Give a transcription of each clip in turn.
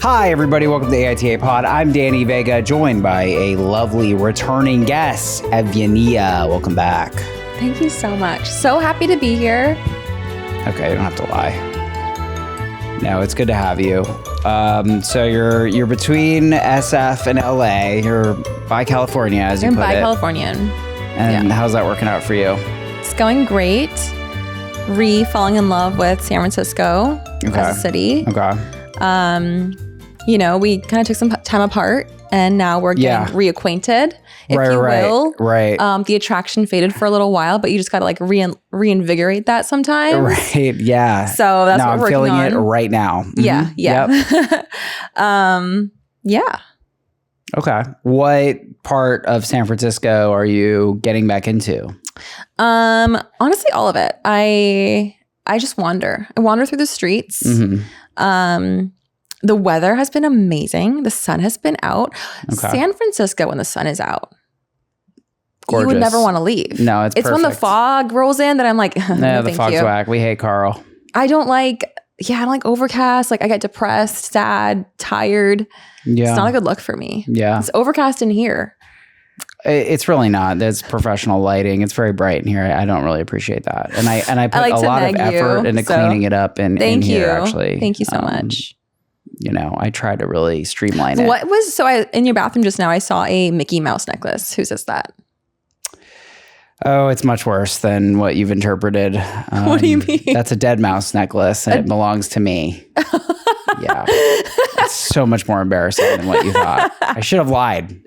Hi, everybody. Welcome to the AITA Pod. I'm Danny Vega, joined by a lovely returning guest, Evyenia. Welcome back. Thank you so much. So happy to be here. Okay, you don't have to lie. No, it's good to have you. So you're between SF and LA. You're by California, as you put it. I'm bi-Californian. And how's that working out for you? It's going great. Falling in love with San Francisco as a city. Okay. We kind of took some time apart, and now we're getting reacquainted, if you will. Right. The attraction faded for a little while, but you just got to reinvigorate that sometimes. Right. Yeah. So that's what we're working on. I'm feeling it right now. Mm-hmm. Yeah. Yep. Okay. What part of San Francisco are you getting back into? Honestly, all of it. I just wander. I wander through the streets. Mm-hmm. The weather has been amazing. The sun has been out. Okay. San Francisco, when the sun is out, gorgeous. You would never want to leave. No, it's perfect. When the fog rolls in that I'm like, no, the fog's whack. We hate Carl. I don't like overcast. Like I get depressed, sad, tired. Yeah. It's not a good look for me. Yeah. It's overcast in here. It's really not. It's professional lighting. It's very bright in here. I don't really appreciate that. And I put a lot of effort into cleaning it up in here, actually. Thank you so much. I try to really streamline it. In your bathroom just now, I saw a Mickey Mouse necklace. Whose is that? Oh, it's much worse than what you've interpreted. What do you mean? That's a dead mouse necklace, and it belongs to me. Yeah. It's so much more embarrassing than what you thought. I should have lied.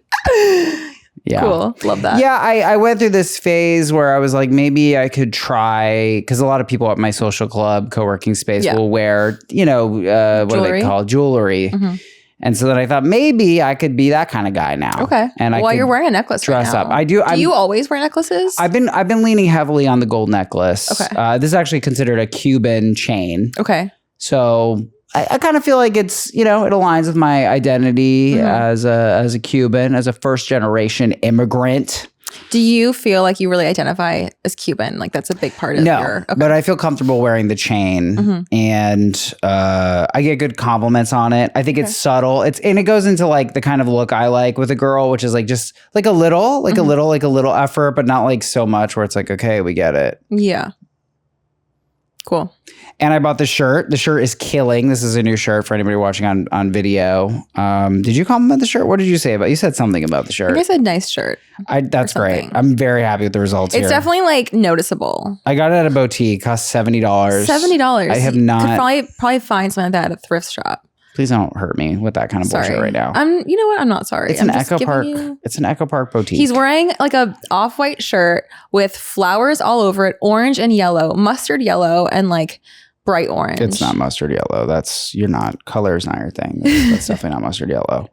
Yeah. Cool. Love that. Yeah, I went through this phase where I was like, maybe I could try, because a lot of people at my social club, co-working space will wear, what do they call jewelry. Mm-hmm. And so then I thought maybe I could be that kind of guy now. Okay. And you're wearing a necklace dress right now. up. I do. Do you always wear necklaces? I've been leaning heavily on the gold necklace. Okay. This is actually considered a Cuban chain. Okay. So I kind of feel like it's, it aligns with my identity as a Cuban, as a first generation immigrant. Do you feel like you really identify as Cuban? Like that's a big part of your... Okay. But I feel comfortable wearing the chain and I get good compliments on it. I think it's subtle. And it goes into like the kind of look I like with a girl, which is like just like a little effort, but not like so much where it's like, okay, we get it. Yeah. Cool. And I bought the shirt. The shirt is killing. This is a new shirt for anybody watching on video. Did you compliment the shirt? What did you say about it? You said something about the shirt. I think I said nice shirt. That's great. I'm very happy with the results here. It's definitely like noticeable. I got it at a boutique. Cost $70. $70. I have not. Could probably find something like that at a thrift shop. Please don't hurt me with that kind of bullshit right now. You know what? I'm not sorry. It's an Echo Park. It's an Echo Park boutique. He's wearing like a off-white shirt with flowers all over it, orange and yellow, mustard yellow, and like bright orange. It's not mustard yellow. Color is not your thing. That's definitely not mustard yellow.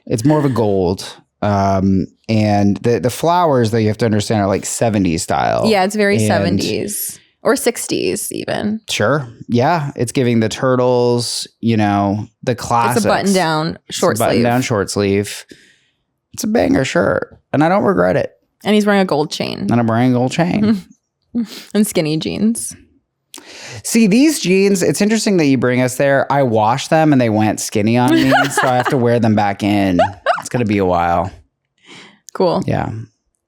It's more of a gold. And the flowers that you have to understand are like 70s style. Yeah, it's very 70s. Or 60s even. Sure. Yeah. It's giving the turtles, the classics. It's a button-down short sleeve. It's a banger shirt. And I don't regret it. And he's wearing a gold chain. And I'm wearing a gold chain. And skinny jeans. See, these jeans, it's interesting that you bring us there. I washed them and they went skinny on me. So I have to wear them back in. It's going to be a while. Cool. Yeah.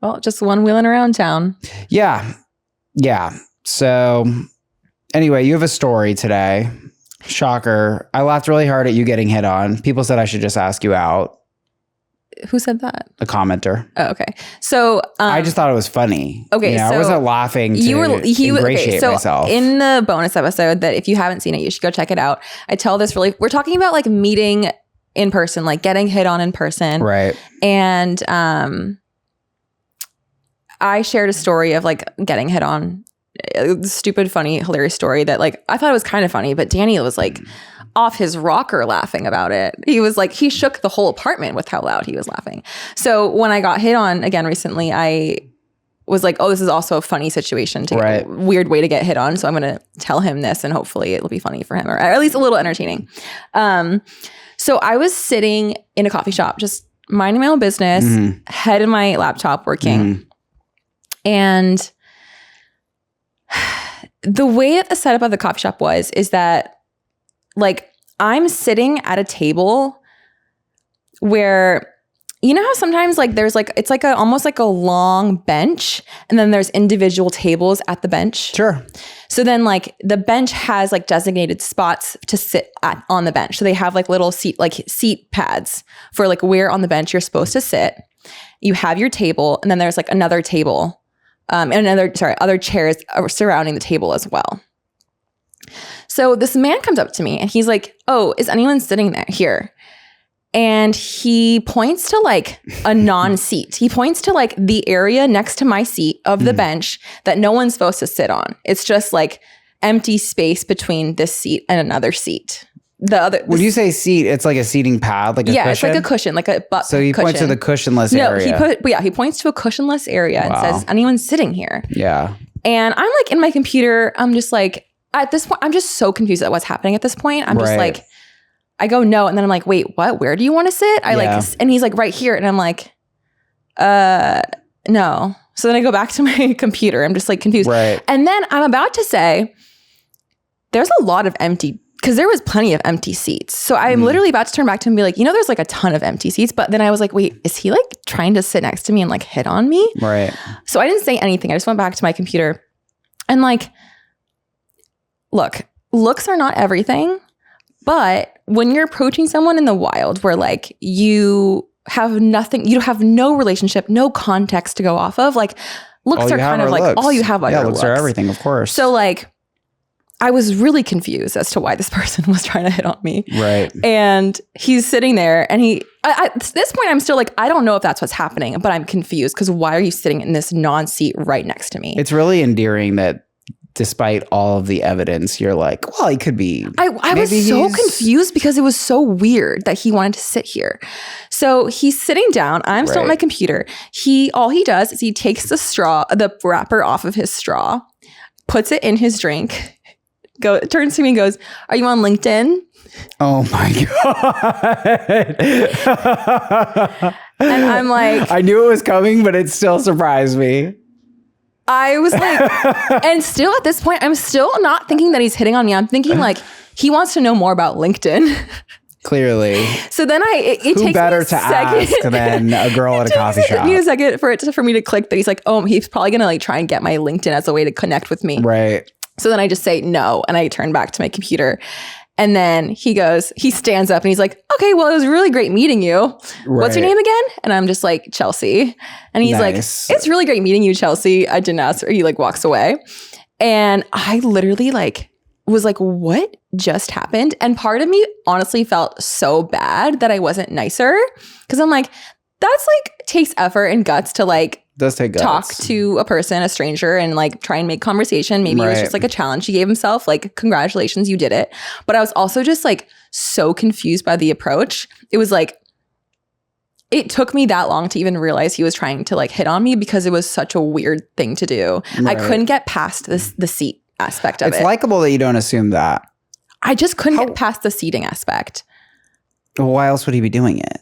Well, just one wheeling around town. Yeah. Yeah. So anyway, you have a story today. Shocker. I laughed really hard at you getting hit on. People said I should just ask you out. Who said that? A commenter. Oh, okay. So I just thought it was funny. Okay. I wasn't laughing to ingratiate myself. In the bonus episode that if you haven't seen it, you should go check it out. I tell this we're talking about like meeting in person, like getting hit on in person. Right. And I shared a story of like getting hit on. Stupid, funny, hilarious story that like I thought it was kind of funny, but Danny was like off his rocker laughing about it. He was like, he shook the whole apartment with how loud he was laughing. So when I got hit on again recently, I was like, oh, this is also a funny situation to weird way to get hit on. So I'm going to tell him this and hopefully it'll be funny for him or at least a little entertaining. So I was sitting in a coffee shop, just minding my own business, head in my laptop working. And the way that the setup of the coffee shop is that like I'm sitting at a table where, you know how sometimes like there's like, it's like almost like a long bench and then there's individual tables at the bench. Sure. So then like the bench has like designated spots to sit on the bench. So they have like little seat pads for like where on the bench you're supposed to sit. You have your table and then there's like another table and other chairs surrounding the table as well. So this man comes up to me and he's like, oh, is anyone sitting there here? And he points to like a non-seat. He points to like the area next to my seat of the bench that no one's supposed to sit on. It's just like empty space between this seat and another seat. When you say seat, it's like a seating pad, like a cushion? It's like a cushion, like a butt So he cushion. points to the cushionless area. He points to a cushionless area and says, anyone sitting here? Yeah. And I'm like in my computer, I'm just like, at this point, I'm just so confused at what's happening at this point. I'm just like, I go, no. And then I'm like, wait, what? Where do you want to sit? And he's like, right here. And I'm like, no. So then I go back to my computer. I'm just like confused. Right. And then I'm about to say, there's a lot of empty, because there was plenty of empty seats. So I'm literally about to turn back to him and be like, there's like a ton of empty seats. But then I was like, wait, is he like trying to sit next to me and like hit on me? Right. So I didn't say anything. I just went back to my computer and like, look, looks are not everything. But when you're approaching someone in the wild where like you have nothing, you have no relationship, no context to go off of, like looks are kind of like all you have are your looks. Looks are everything, of course. So like I was really confused as to why this person was trying to hit on me. Right. And he's sitting there and at this point I'm still like, I don't know if that's what's happening, but I'm confused because why are you sitting in this non-seat right next to me? It's really endearing that despite all of the evidence, you're like, well, he could be. I was so confused because it was so weird that he wanted to sit here. So he's sitting down. I'm still at my computer. All he does is he takes the wrapper off of his straw, puts it in his drink, turns to me and goes, "Are you on LinkedIn?" Oh my God. And I'm like, I knew it was coming, but it still surprised me. I was like, and still at this point, I'm still not thinking that he's hitting on me. I'm thinking like he wants to know more about LinkedIn. Clearly. So then it takes me a second ask than a girl at a coffee shop. It took me a second for me to click that he's like, oh, he's probably going to like try and get my LinkedIn as a way to connect with me. Right. So then I just say no. And I turn back to my computer. And then he stands up and he's like, okay, well, it was really great meeting you. Right. What's your name again? And I'm just like, Chelsea. And he's like, it's really great meeting you, Chelsea. I didn't ask her. He like walks away. And I literally like was like, what just happened? And part of me honestly felt so bad that I wasn't nicer. Cause I'm like, that's like takes effort and guts to like, does take guts. Talk to a person, a stranger, and like try and make conversation. Maybe it was just like a challenge he gave himself. Like, congratulations, you did it. But I was also just like so confused by the approach. It was like, it took me that long to even realize he was trying to like hit on me because it was such a weird thing to do. Right. I couldn't get past the seat aspect of it. It's likable that you don't assume that. I just couldn't get past the seating aspect. Well, why else would he be doing it?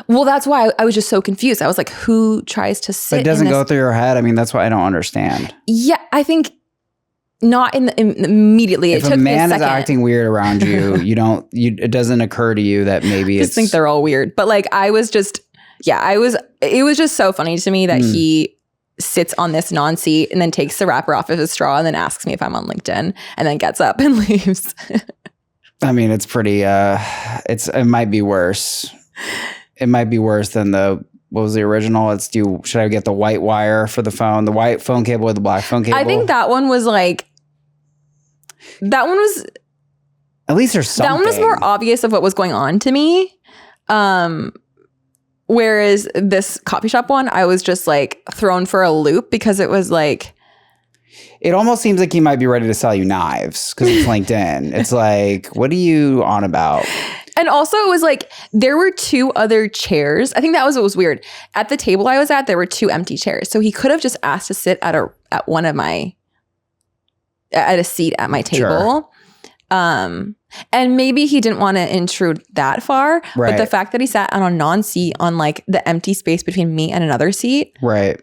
Well, that's why I was just so confused. I was like, who tries to sit? It doesn't go through your head. I mean, that's what I don't understand. Yeah, I think not immediately. If a man is acting weird around you, it doesn't occur to you that maybe it's... I just think they're all weird. But like, it was just so funny to me that he sits on this non-seat and then takes the wrapper off of his straw and then asks me if I'm on LinkedIn and then gets up and leaves. I mean, it's pretty, it might be worse. It might be worse than what was the original? Should I get the white wire for the phone, the white phone cable with the black phone cable? I think that one was at least there's something. That one was more obvious of what was going on to me. Whereas this coffee shop one, I was just like thrown for a loop because it was like, it almost seems like he might be ready to sell you knives because it's LinkedIn. It's like, what are you on about? And also it was like, there were two other chairs. I think that was what was weird. At the table I was at, there were two empty chairs. So he could have just asked to sit at a seat at my table. Sure. And maybe he didn't want to intrude that far. Right. But the fact that he sat on a non-seat on like the empty space between me and another seat. Right.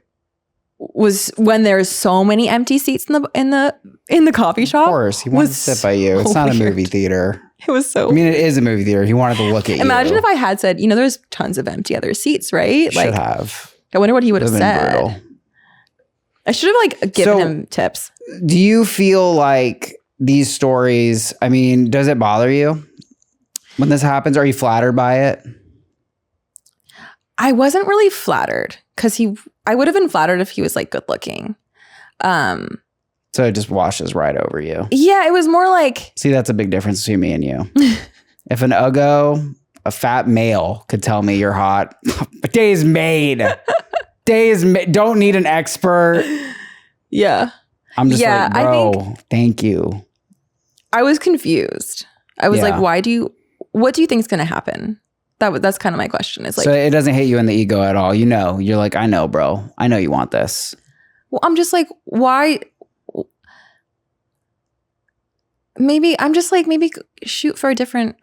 Was when there's so many empty seats in the coffee shop. Of course, he wants to sit by you. It's not a movie theater. It was so. I mean, it is a movie theater. He wanted to look at you. Imagine if I had said, there's tons of empty other seats, right? Should have. I wonder what he would have said. Brutal. I should have given him tips. Do you feel like these stories, I mean, does it bother you when this happens? Are you flattered by it? I wasn't really flattered because I would have been flattered if he was good looking. So it just washes right over you. Yeah, it was more like... See, that's a big difference between me and you. If an uggo, a fat male, could tell me you're hot, day is made. Don't need an expert. Yeah. I'm just bro, thank you. I was confused. I was what do you think is going to happen? That's kind of my question. So it doesn't hit you in the ego at all. You're like, I know, bro. I know you want this. Well, I'm just like, why? Maybe shoot for a different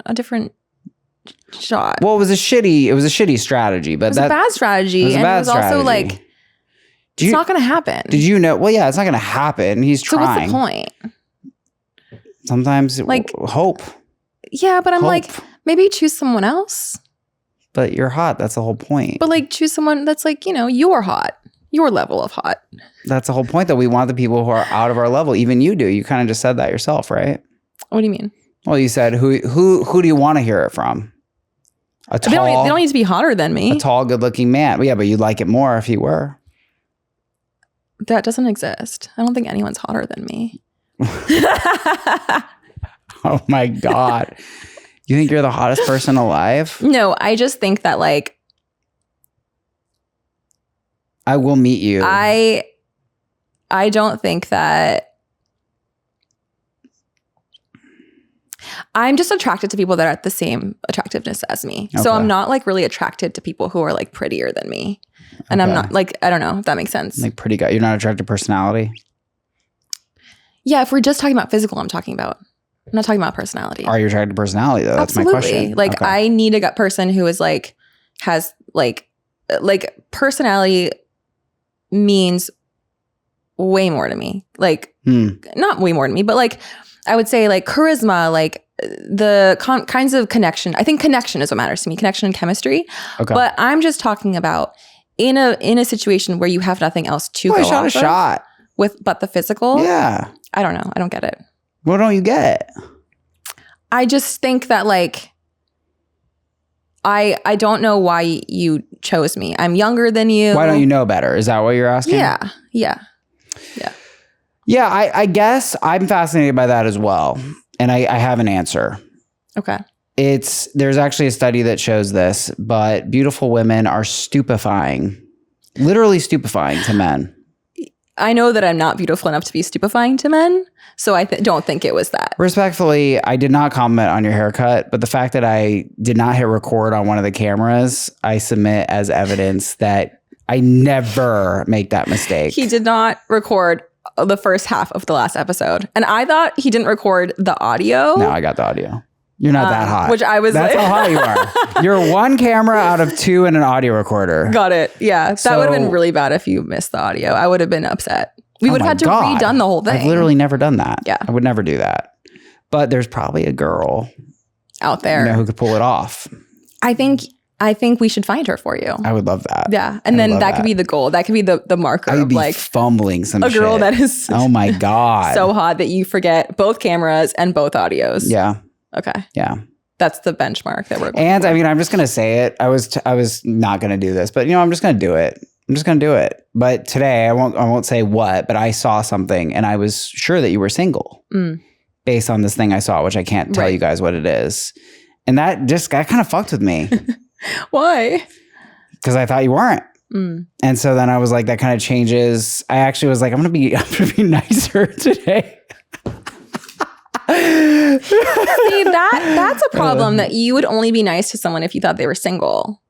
shot. Well, it was a shitty strategy, but it was a bad strategy. And it was also it's not going to happen. Did you know? Well, yeah, it's not going to happen. He's trying. So what's the point? Sometimes hope. Yeah, but I'm maybe choose someone else. But you're hot. That's the whole point. But choose someone that's you're hot. Your level of hot. That's the whole point, that we want the people who are out of our level. Even you do. You kind of just said that yourself, right? What do you mean? Well, you said who do you want to hear it from? A tall, they don't need to be hotter than me. A tall, good-looking man. Well, yeah, but you'd like it more if he were. That doesn't exist. I don't think anyone's hotter than me. Oh my God. You think you're the hottest person alive? No, I just think that I will meet you. I don't think that I'm just attracted to people that are at the same attractiveness as me. Okay. So I'm not really attracted to people who are prettier than me. And I'm not I don't know if that makes sense. Pretty guy. You're not attracted to personality? Yeah, if we're just talking about physical, I'm not talking about personality. Are you attracted to personality though? That's Absolutely. my question. I need a gut person who is has personality means way more to me. Not way more to me, but I would say charisma, the kinds of connection. I think connection is what matters to me. Connection and chemistry. Okay. But I'm just talking about in a situation where you have nothing else to go off a shot with but the physical. Yeah. I don't know. I don't get it. What don't you get? I just think that I don't know why you chose me. I'm younger than you. Why don't you know better? Is that what you're asking? Yeah. I guess I'm fascinated by that as well. And I have an answer. Okay. There's actually a study that shows this, but beautiful women are literally stupefying to men. I know that I'm not beautiful enough to be stupefying to men, so I don't think it was that. Respectfully, I did not comment on your haircut, but the fact that I did not hit record on one of the cameras, I submit as evidence that I never make that mistake. He did not record the first half of the last episode, and I thought he didn't record the audio. No, I got the audio. You're not that hot. Which I was That's how hot you are. You're one camera out of two in an audio recorder. Got it. Yeah. That would have been really bad if you missed the audio. I would have been upset. We would have had to redone the whole thing. I've literally never done that. Yeah. I would never do that. But there's probably a girl out there who could pull it off. I think we should find her for you. I would love that. Yeah. And then that could be the goal. That could be the marker of fumbling some shit. A girl that is oh my God. so hot that you forget both cameras and both audios. Yeah. Okay. Yeah. That's the benchmark that we're going And for. I mean, I'm just going to say it. I was not going to do this, but I'm just going to do it. But today I won't say what, but I saw something and I was sure that you were single based on this thing I saw, which I can't tell you guys what it is. And that kind of fucked with me. Why? Because I thought you weren't. And so then I was like, that kind of changes. I actually was like, I'm gonna be nicer today. See, that's a problem that you would only be nice to someone if you thought they were single.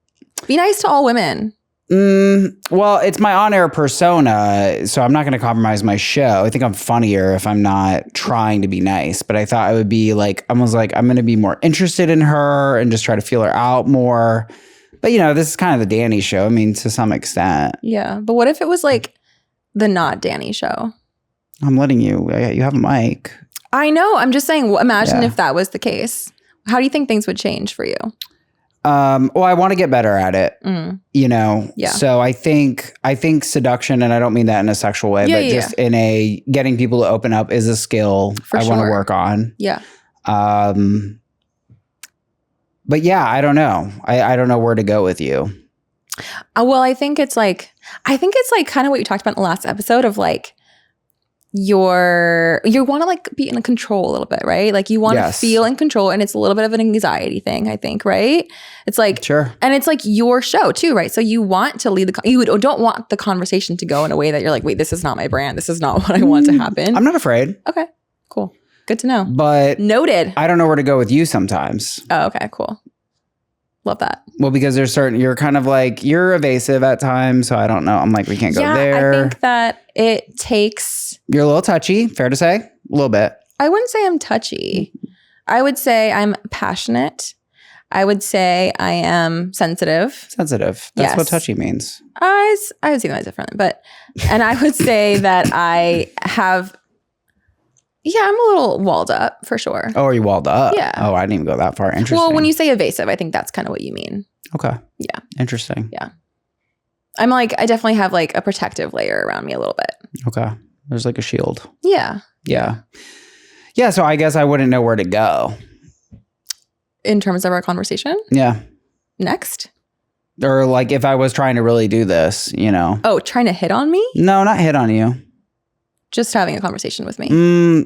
Be nice to all women. Well, it's my on-air persona, so I'm not going to compromise my show. I think I'm funnier if I'm not trying to be nice, but I thought I would be I'm going to be more interested in her and just try to feel her out more. But, this is kind of the Danny show. I mean, to some extent. Yeah, but what if it was the not Danny show? I'm letting you have a mic. I know. I'm just saying, imagine if that was the case. How do you think things would change for you? Well, I want to get better at it, you know? Yeah. So I think seduction, and I don't mean that in a sexual way, but just in a getting people to open up is a skill I want to work on. Yeah. But yeah, I don't know. I don't know where to go with you. Well, I think it's like kind of what you talked about in the last episode of like, you want to like be in control a little bit, right? Like you want to feel in control, and it's a little bit of an anxiety thing, I think, right? It's like, sure. And it's like your show too, right? So you want to lead you don't want the conversation to go in a way that you're like, wait, this is not my brand. This is not what I want to happen. I'm not afraid. Okay, cool. Good to know. But noted. I don't know where to go with you sometimes. Oh, okay, cool. Love that. Well, because you're kind of like, you're evasive at times. So I don't know. I'm like, we can't go there. I think that it takes. You're a little touchy, fair to say? A little bit. I wouldn't say I'm touchy. I would say I'm passionate. I would say I am sensitive. Sensitive. That's what touchy means. I would see that differently. And I would say that I have. Yeah, I'm a little walled up for sure. Oh, are you walled up? Yeah. Oh, I didn't even go that far. Interesting. Well, when you say evasive, I think that's kind of what you mean. Okay. Yeah. Interesting. Yeah. I'm like, I definitely have like a protective layer around me a little bit. Okay. There's like a shield. Yeah. Yeah. Yeah. So I guess I wouldn't know where to go. In terms of our conversation? Yeah. Next? Or like if I was trying to really do this, you know. Oh, trying to hit on me? No, not hit on you. Just having a conversation with me.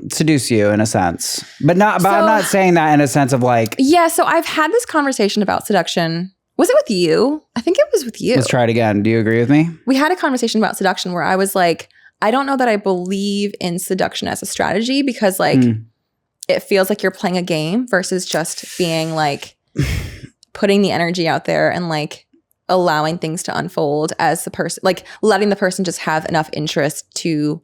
Seduce you in a sense. But I'm not saying that in a sense of like. Yeah, so I've had this conversation about seduction. Was it with you? I think it was with you. Let's try it again. Do you agree with me? We had a conversation about seduction where I was like, I don't know that I believe in seduction as a strategy because like it feels like you're playing a game versus just being like putting the energy out there and like allowing things to unfold as the person, like letting the person just have enough interest to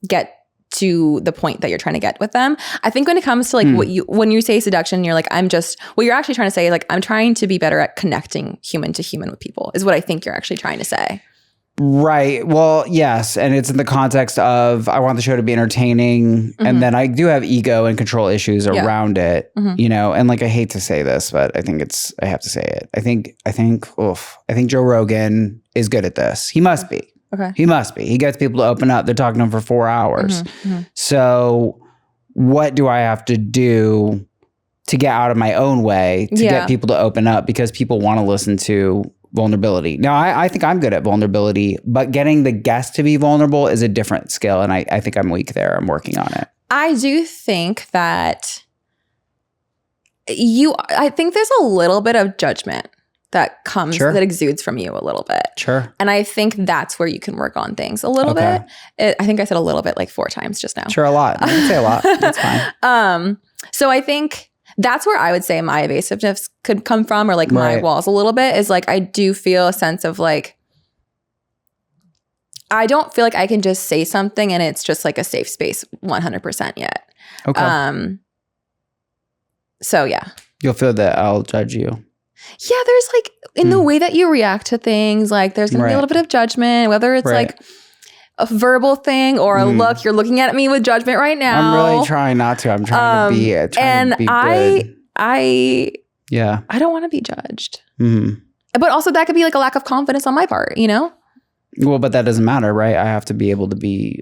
get to the point that you're trying to get with them. I think when it comes to like when you say seduction, you're like, what you're actually trying to say is like, I'm trying to be better at connecting human to human with people is what I think you're actually trying to say. Right. Well, yes. And it's in the context of, I want the show to be entertaining. And then I do have ego and control issues around it, you know, and like, I hate to say this, but I think I have to say it. I think Joe Rogan is good at this. He must be. Okay. He must be. He gets people to open up. They're talking to him for 4 hours. So what do I have to do to get out of my own way to get people to open up? Because people want to listen to vulnerability. Now, I think I'm good at vulnerability, but getting the guest to be vulnerable is a different skill. And I think I'm weak there. I'm working on it. I do think that I think there's a little bit of judgment that comes, that exudes from you a little bit. Sure. And I think that's where you can work on things a little bit. I think I said a little bit like 4 times just now. Sure, a lot. I can say a lot. That's fine. So I think that's where I would say my evasiveness could come from, or like my walls a little bit, is like I do feel a sense of like, I don't feel like I can just say something and it's just like a safe space 100% yet. Okay. So yeah. You'll feel that I'll judge you. Yeah, there's like in the way that you react to things, like there's gonna be a little bit of judgment, whether it's like a verbal thing or a look. You're looking at me with judgment right now. I'm really trying not to. I'm trying to be good. I don't want to be judged. But also that could be like a lack of confidence on my part, you know? Well, but that doesn't matter, right? I have to be able to be,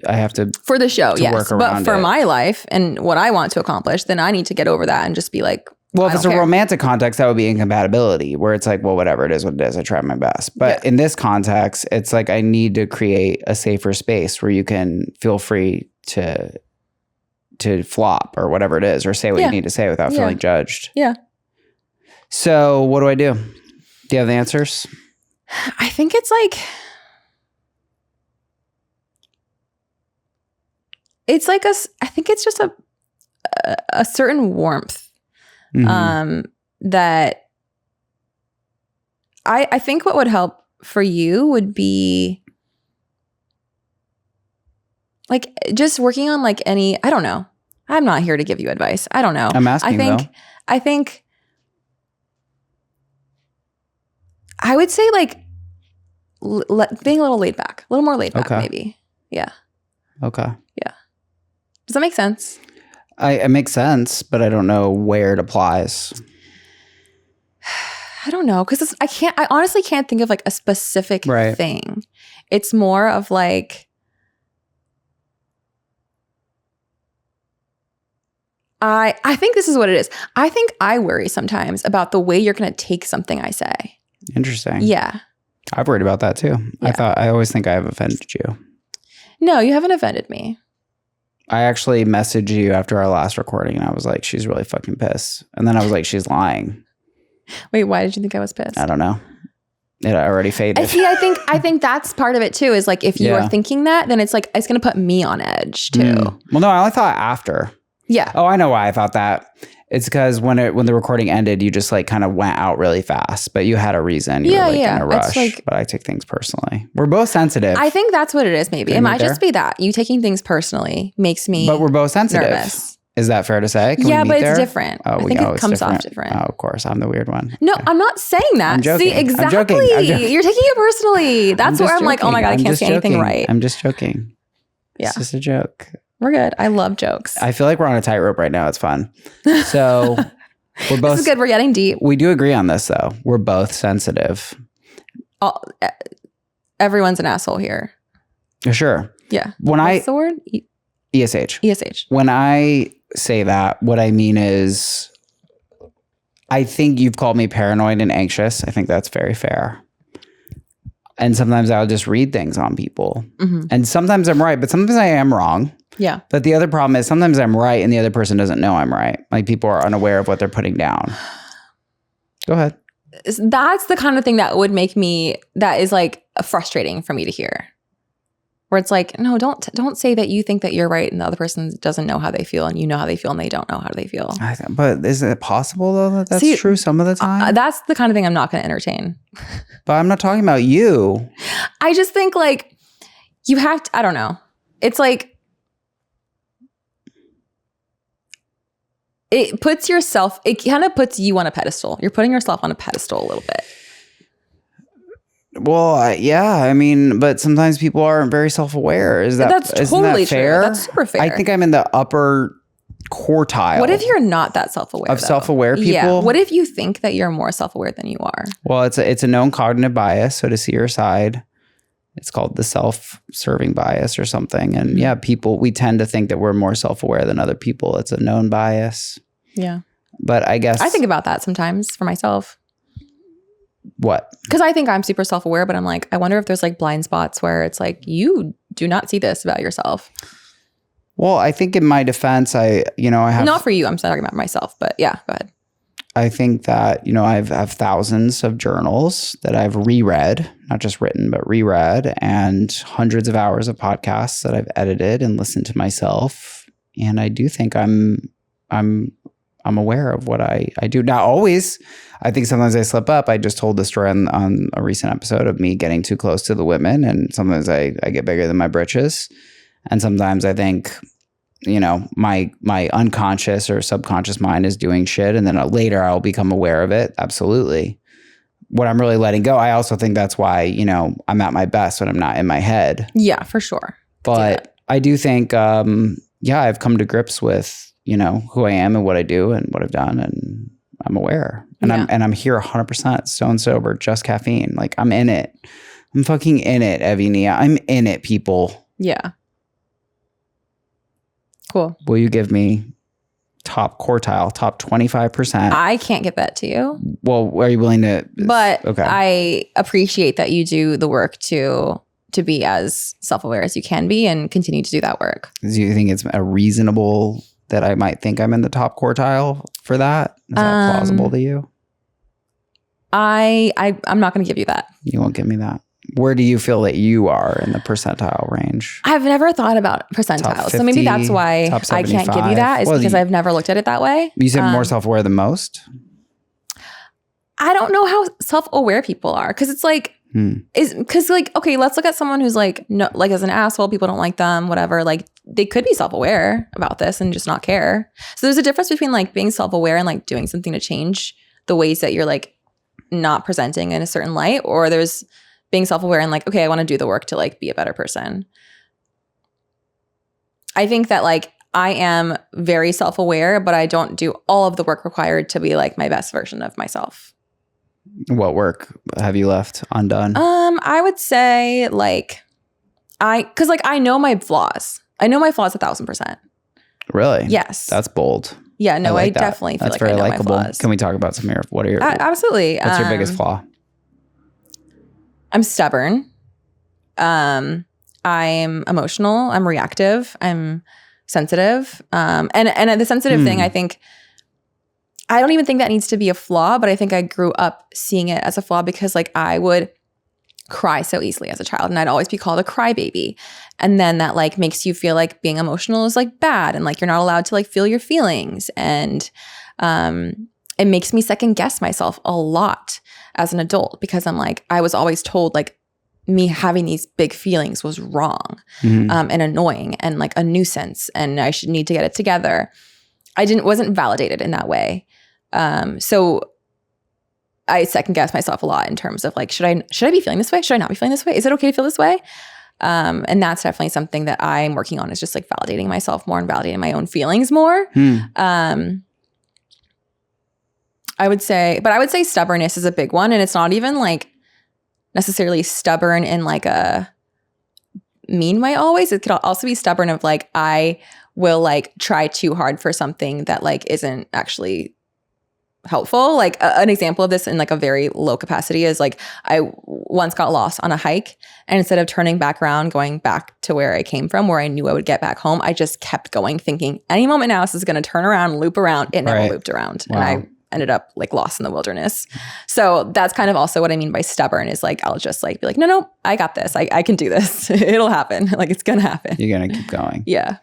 for the show, yes. But for my life and what I want to accomplish, then I need to get over that and just be like, well, if it's a romantic context, that would be incompatibility, where it's like, well, whatever, it is what it is. I try my best. But in this context, it's like I need to create a safer space where you can feel free to flop or whatever it is, or say what you need to say without feeling judged. Yeah. So what do I do? Do you have the answers? I think it's like, I think it's just a certain warmth. That I think what would help for you would be like just working on like I don't know. I'm not here to give you advice. I don't know. I'm asking though. I think I would say like being a little laid back, a little more laid back maybe. Yeah. Okay. Yeah. Does that make sense? It makes sense, but I don't know where it applies. I don't know, because I honestly can't think of like a specific thing. It's more of like, I think this is what it is. I think I worry sometimes about the way you're going to take something I say. Interesting. Yeah. I've worried about that too. Yeah. I always think I have offended you. No, you haven't offended me. I actually messaged you after our last recording and I was like, she's really fucking pissed. And then I was like, she's lying. Wait, why did you think I was pissed? I don't know. It already faded. See, I think that's part of it too, is like if you are thinking that, then it's like it's going to put me on edge too. Well, no, I only thought after. Yeah. Oh, I know why I thought that. It's because when the recording ended, you just like kind of went out really fast, but you had a reason. You were like in a rush. Like, but I take things personally. We're both sensitive. I think that's what it is. Maybe it might just be that you taking things personally makes me. But we're both sensitive. Nervous. Is that fair to say? Can yeah, we but there? It's different. I think it comes off different. Oh, of course. I'm the weird one. No, I'm not saying that. I'm joking. See, exactly. I'm joking. You're taking it personally. That's where I'm like, oh my God, I can't say anything right. I'm just joking. Yeah. It's just a joke. We're good. I love jokes. I feel like we're on a tightrope right now. It's fun. So we're both. This is good. We're getting deep. We do agree on this though. We're both sensitive. Everyone's an asshole here. Sure. Yeah. What's the word? ESH. ESH. When I say that, what I mean is, I think you've called me paranoid and anxious. I think that's very fair. And sometimes I'll just read things on people. Mm-hmm. And sometimes I'm right, but sometimes I am wrong. Yeah. But the other problem is sometimes I'm right and the other person doesn't know I'm right. Like people are unaware of what they're putting down. Go ahead. That's the kind of thing that would make me, that is like frustrating for me to hear. Where it's like, no, don't say that you think that you're right and the other person doesn't know how they feel and you know how they feel and they don't know how they feel. But is it possible though that that's true some of the time? That's the kind of thing I'm not going to entertain. But I'm not talking about you. I just think like you have to, I don't know. It's like, it kind of puts you on a pedestal. You're putting yourself on a pedestal a little bit. Well, yeah, I mean, but sometimes people aren't very self-aware. That's totally fair? True. That's super fair. I think I'm in the upper quartile. What if you're not that self-aware? Of self-aware people? Yeah. What if you think that you're more self-aware than you are? Well, it's a known cognitive bias. So to see your side, it's called the self-serving bias or something. And yeah, we tend to think that we're more self-aware than other people. It's a known bias. Yeah. But I guess I think about that sometimes for myself. What? Because I think I'm super self-aware, but I'm like, I wonder if there's like blind spots where it's like, you do not see this about yourself. Well, I think in my defense, I have... Not for you, I'm talking about myself, but yeah, go ahead. I think that, I have thousands of journals that I've reread, not just written, but reread, and hundreds of hours of podcasts that I've edited and listened to myself. And I do think I'm aware of what I do. Not always. I think sometimes I slip up. I just told this story on a recent episode of me getting too close to the women. And sometimes I get bigger than my britches. And sometimes I think, my unconscious or subconscious mind is doing shit. And then later I'll become aware of it. Absolutely. What I'm really letting go. I also think that's why, I'm at my best when I'm not in my head. Yeah, for sure. But I do think, I've come to grips with, who I am and what I do and what I've done, and I'm aware. And I'm here 100% stone sober, just caffeine. Like I'm in it. I'm fucking in it, Evyenia. I'm in it, people. Yeah. Cool. Will you give me top quartile, top 25%? I can't give that to you. Well, are you willing to? But okay. I appreciate that you do the work to be as self-aware as you can be and continue to do that work. Do you think it's a reasonable that I might think I'm in the top quartile for that? Is that plausible to you? I'm not going to give you that. You won't give me that. Where do you feel that you are in the percentile range? I've never thought about percentiles. 50, so maybe that's why I can't give you that, is because I've never looked at it that way. You said more self-aware than most? I don't know how self-aware people are, because it's like, okay, let's look at someone who's like, no, like as an asshole, people don't like them, whatever. Like they could be self-aware about this and just not care. So there's a difference between like being self-aware and like doing something to change the ways that you're like not presenting in a certain light, or there's being self-aware and like, okay, I want to do the work to like be a better person. I think that like I am very self-aware, but I don't do all of the work required to be like my best version of myself. What work have you left undone? I would say like because like I know my flaws. I know my flaws 1,000%. Really? Yes. That's bold. Yeah, no, I like that. definitely feel That's like very I know likable. my flaws. Can we talk about some of your, what are your, absolutely. what's your biggest flaw? I'm stubborn. I'm emotional. I'm reactive. I'm sensitive. And the sensitive thing, I think, I don't even think that needs to be a flaw, but I think I grew up seeing it as a flaw because like I would cry so easily as a child and I'd always be called a crybaby. And then that like makes you feel like being emotional is like bad and like you're not allowed to like feel your feelings. And it makes me second guess myself a lot as an adult because I'm like, I was always told like me having these big feelings was wrong and annoying and like a nuisance and I should need to get it together. Wasn't validated in that way. So I second guess myself a lot in terms of like, should I be feeling this way? Should I not be feeling this way? Is it okay to feel this way? And that's definitely something that I'm working on is just like validating myself more and validating my own feelings more. I would say stubbornness is a big one. And it's not even like necessarily stubborn in like a mean way always. It could also be stubborn of like, I will like try too hard for something that like isn't actually helpful. Like an example of this in like a very low capacity is like I once got lost on a hike and instead of turning back around, going back to where I came from, where I knew I would get back home, I just kept going thinking any moment now this is going to turn around, loop around. It never looped around. Wow. And I ended up like lost in the wilderness. So that's kind of also what I mean by stubborn is like, I'll just like be like, no, I got this. I can do this. It'll happen. Like it's going to happen. You're going to keep going. Yeah.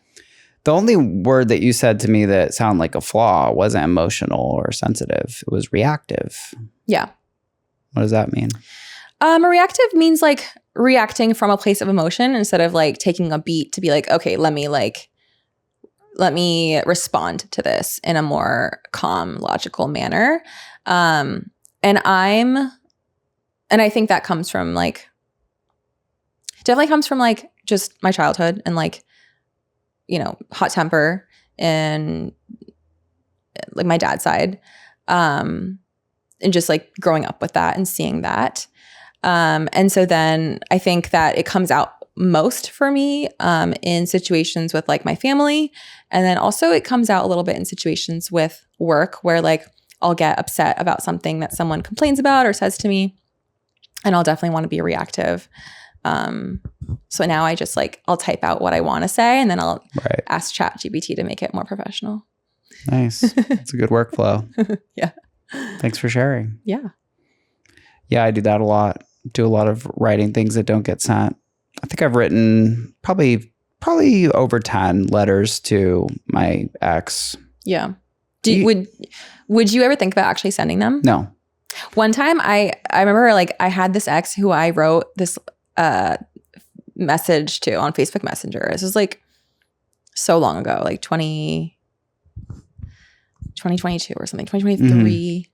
The only word that you said to me that sounded like a flaw wasn't emotional or sensitive. It was reactive. Yeah. What does that mean? A reactive means like reacting from a place of emotion instead of like taking a beat to be like, okay, let me respond to this in a more calm, logical manner. And I think that comes from like, definitely comes from like just my childhood and like, you know, hot temper and like my dad's side. And just like growing up with that and seeing that. And so then I think that it comes out most for me in situations with like my family. And then also it comes out a little bit in situations with work where like I'll get upset about something that someone complains about or says to me. And I'll definitely want to be reactive. So now I just like, I'll type out what I want to say and then I'll ask ChatGPT to make it more professional. Nice. It's a good workflow. Yeah. Thanks for sharing. Yeah. Yeah, I do that a lot. Do a lot of writing things that don't get sent. I think I've written probably over 10 letters to my ex. Yeah. Would you ever think about actually sending them? No. One time I remember like I had this ex who I wrote this message to on Facebook Messenger. This was like so long ago, like 2022 or something, 2023.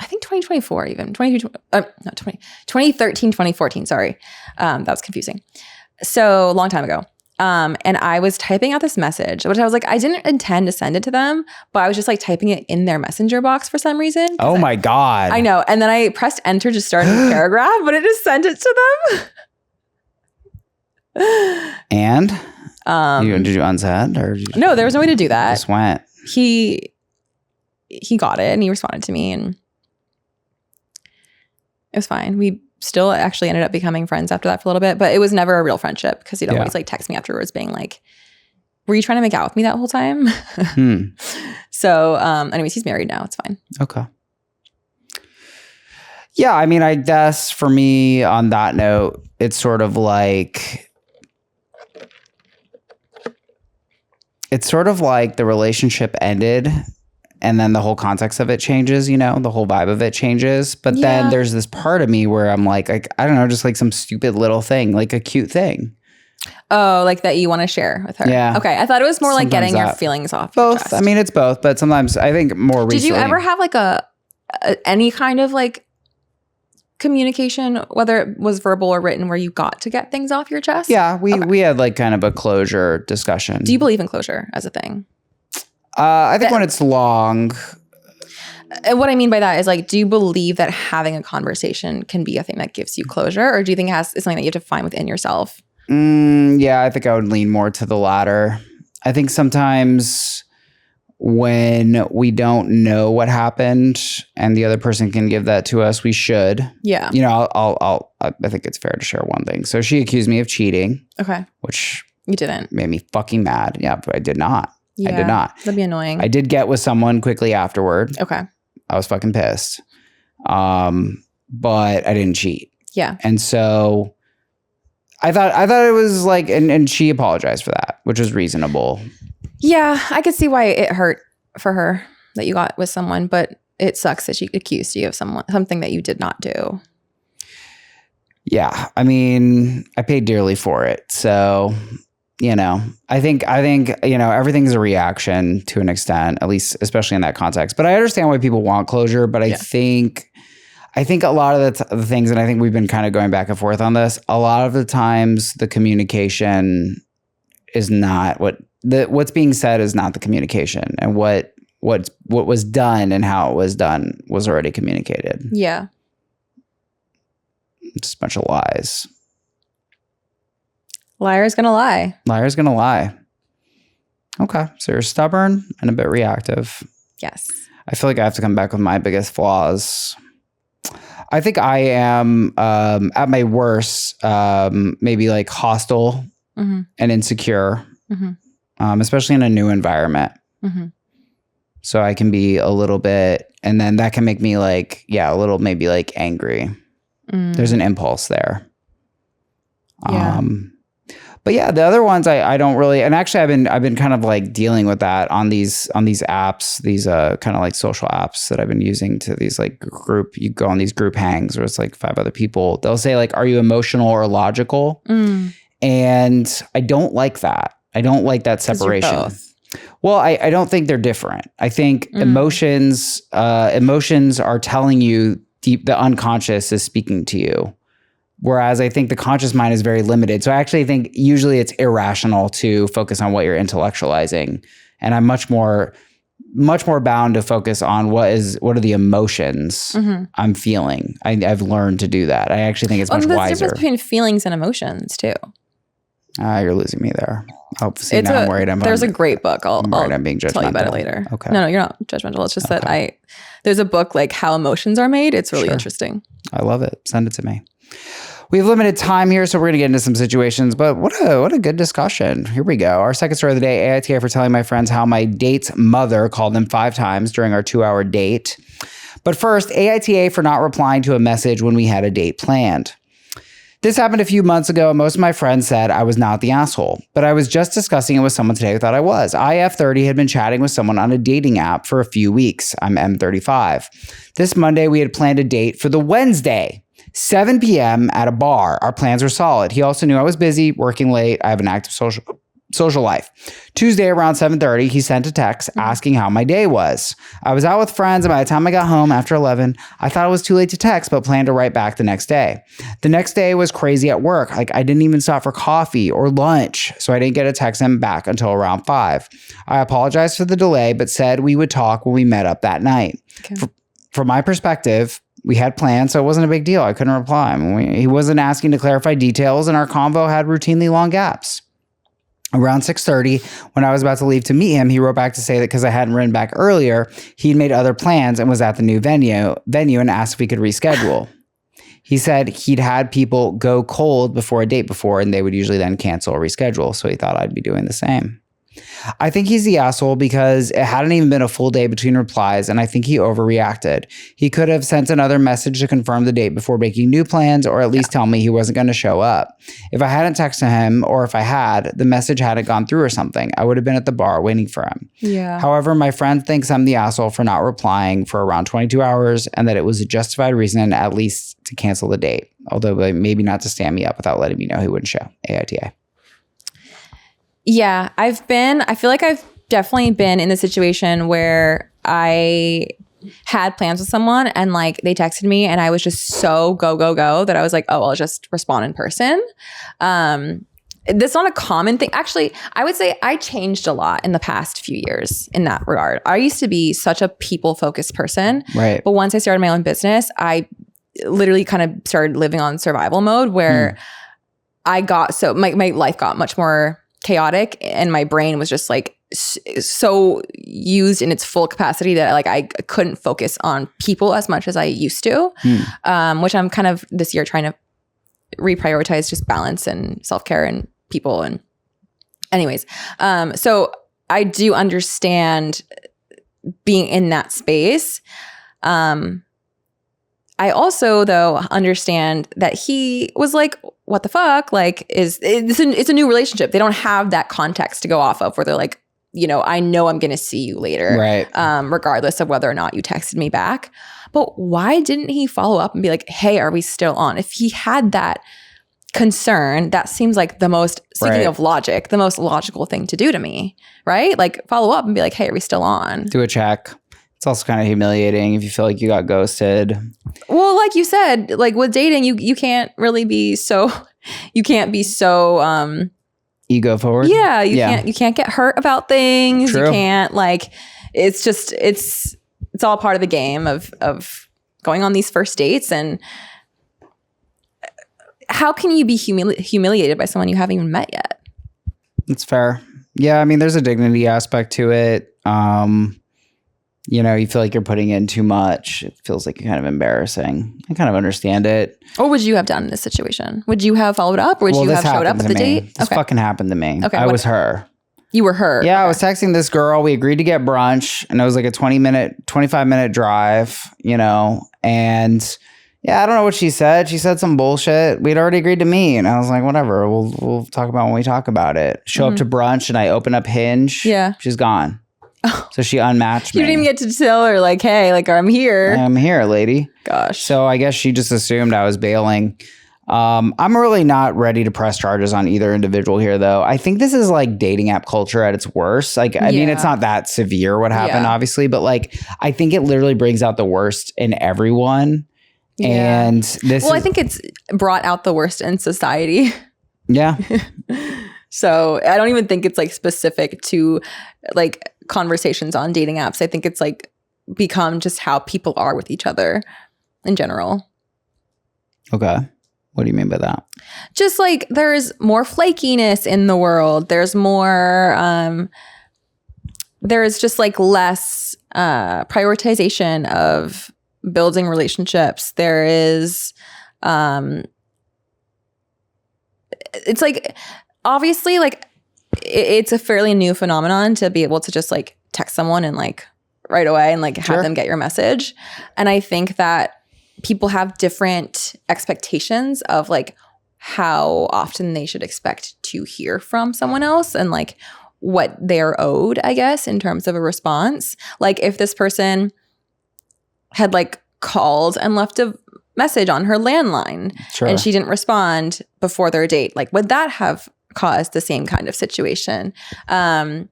I think 2024 even, 2013, 2014, sorry. That was confusing. So long time ago. And I was typing out this message, which I was like, I didn't intend to send it to them, but I was just like typing it in their messenger box for some reason. Oh my God. I know. And then I pressed enter to start a new paragraph, but it just sent it to them. And? Did you unsend or? No, there was no way to do that. Just went. He got it and he responded to me and it was fine. We still actually ended up becoming friends after that for a little bit, but it was never a real friendship because he'd always like text me afterwards being like, were you trying to make out with me that whole time? So anyways, he's married now. It's fine. Okay. Yeah. I mean, I guess for me on that note, it's sort of like the relationship ended and then the whole context of it changes, you know, the whole vibe of it changes. But then there's this part of me where I'm like, I don't know, just like some stupid little thing, like a cute thing. Oh, like that you want to share with her. Yeah. Okay. I thought it was more Sometimes like getting your feelings off. Both. I mean, it's both, but sometimes I think more recently. Did you ever have like any kind of like communication, whether it was verbal or written, where you got to get things off your chest? Yeah, we had like kind of a closure discussion. Do you believe in closure as a thing? I think when it's long. And what I mean by that is like, do you believe that having a conversation can be a thing that gives you closure, or do you think it's something that you have to find within yourself? Yeah, I think I would lean more to the latter. I think sometimes when we don't know what happened and the other person can give that to us, we should. Yeah. You know, I think it's fair to share one thing. So she accused me of cheating. Okay. Which you didn't. Made me fucking mad. Yeah, but I did not. Yeah, I did not. That'd be annoying. I did get with someone quickly afterward. Okay. I was fucking pissed. But I didn't cheat. Yeah. And so I thought it was like, and she apologized for that, which was reasonable. Yeah, I could see why it hurt for her that you got with someone, but it sucks that she accused you of something that you did not do. Yeah, I mean, I paid dearly for it. So, you know, I think you know, everything's a reaction to an extent, at least especially in that context. But I understand why people want closure, but I think a lot of the things, and I think we've been kind of going back and forth on this, a lot of the times the communication is not what's being said is not the communication, and what was done and how it was done was already communicated. Yeah. It's a bunch of lies. Liar's gonna lie. Liar's gonna lie. Okay. So you're stubborn and a bit reactive. Yes. I feel like I have to come back with my biggest flaws. I think I am at my worst, maybe like hostile and insecure, especially in a new environment. So I can be a little bit, and then that can make me like, a little maybe like angry. There's an impulse there. Yeah. But yeah, the other ones I don't really, and actually I've been kind of like dealing with that on these apps, these kind of like social apps that I've been using to these like you go on these group hangs where it's like 5 other people. They'll say like, are you emotional or logical? And I don't like that. I don't like that separation. You're both. Well, I don't think they're different. I think emotions are telling you the unconscious is speaking to you. Whereas I think the conscious mind is very limited. So I actually think usually it's irrational to focus on what you're intellectualizing. And I'm much more bound to focus on what are the emotions I'm feeling. I've learned to do that. I actually think it's much wiser. wiser. There's a difference between feelings and emotions too. You're losing me there. I'm worried. There's a great book. I'll being judgmental. tell you about it later. Okay. No, you're not judgmental. It's just that there's a book like How Emotions Are Made. It's really interesting. I love it. Send it to me. We have limited time here, so we're going to get into some situations, but what a good discussion. Here we go. Our second story of the day, AITA for telling my friends how my date's mother called them 5 times during our 2-hour date. But first, AITA for not replying to a message when we had a date planned. This happened a few months ago, and most of my friends said I was not the asshole, but I was just discussing it with someone today who thought I was. IF30 had been chatting with someone on a dating app for a few weeks. I'm M35. This Monday, we had planned a date for the Wednesday, 7 p.m. at a bar. Our plans were solid. He also knew I was busy, working late. I have an active social life. Tuesday around 7:30, he sent a text asking how my day was. I was out with friends, and by the time I got home after 11, I thought it was too late to text, but planned to write back the next day. The next day was crazy at work. Like I didn't even stop for coffee or lunch, so I didn't get a text him back until around 5. I apologized for the delay, but said we would talk when we met up that night. Okay. From my perspective, we had plans, so it wasn't a big deal. I couldn't reply. He wasn't asking to clarify details, and our convo had routinely long gaps. Around 6:30, when I was about to leave to meet him, he wrote back to say that because I hadn't written back earlier, he'd made other plans and was at the new venue and asked if we could reschedule. He said he'd had people go cold before a date before, and they would usually then cancel or reschedule, so he thought I'd be doing the same. I think he's the asshole because it hadn't even been a full day between replies, and I think he overreacted. He could have sent another message to confirm the date before making new plans, or at least tell me he wasn't going to show up. If I hadn't texted him, or if I had, the message hadn't gone through or something, I would have been at the bar waiting for him. Yeah. However, my friend thinks I'm the asshole for not replying for around 22 hours, and that it was a justified reason at least to cancel the date, although maybe not to stand me up without letting me know he wouldn't show. AITA. Yeah, I feel like I've definitely been in the situation where I had plans with someone and like they texted me and I was just so go that I was like, oh, I'll just respond in person. That's not a common thing. Actually, I would say I changed a lot in the past few years in that regard. I used to be such a people-focused person. Right. But once I started my own business, I literally kind of started living on survival mode where I got so my life got much more chaotic and my brain was just like so used in its full capacity that like I couldn't focus on people as much as I used to, which I'm kind of this year trying to reprioritize just balance and self-care and people. And anyways, so I do understand being in that space. I also, though, understand that he was like, what the fuck? Like, it's a new relationship. They don't have that context to go off of where they're like, you know, I know I'm going to see you later, right? Regardless of whether or not you texted me back. But why didn't he follow up and be like, hey, are we still on? If he had that concern, that seems like the most, speaking of logic, the most logical thing to do to me, right? Like follow up and be like, hey, are we still on? Do a check. It's also kind of humiliating if you feel like you got ghosted. Well, like you said, like with dating, you can't really be so, you can't be so ego forward. Yeah, you can't get hurt about things. True. You can't like, it's just it's all part of the game of going on these first dates. And how can you be humiliated by someone you haven't even met yet? That's fair. Yeah, I mean, there's a dignity aspect to it. You know, you feel like you're putting in too much. It feels like kind of embarrassing. I kind of understand it. What would you have done in this situation? Would you have followed up or would you have showed up at the date? This fucking happened to me. Okay, I was her. You were her. Yeah, okay. I was texting this girl. We agreed to get brunch and it was like a 25-minute drive, you know, and yeah, I don't know what she said. She said some bullshit. We'd already agreed to meet. And I was like, whatever, we'll talk about when we talk about it. Show up to brunch and I open up Hinge. Yeah. She's gone. So she unmatched me. You didn't even get to tell her like, hey, like I'm here. I'm here, lady. Gosh. So I guess she just assumed I was bailing. I'm really not ready to press charges on either individual here, though. I think this is like dating app culture at its worst. Like, I mean, it's not that severe what happened, obviously, but like, I think it literally brings out the worst in everyone. Yeah. And this I think it's brought out the worst in society. Yeah. So I don't even think it's like specific to like conversations on dating apps. I think it's like become just how people are with each other in general. Okay. What do you mean by that? Just like there's more flakiness in the world. There's more, there's just like less prioritization of building relationships. There is, it's like, obviously like it's a fairly new phenomenon to be able to just like text someone and like right away and like have them get your message. And I think that people have different expectations of like how often they should expect to hear from someone else and like what they're owed, I guess, in terms of a response. Like if this person had like called and left a message on her landline and she didn't respond before their date, like would that have caused the same kind of situation? So I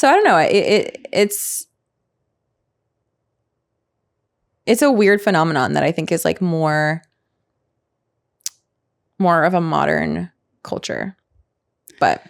don't know. It's a weird phenomenon that I think is like more of a modern culture, but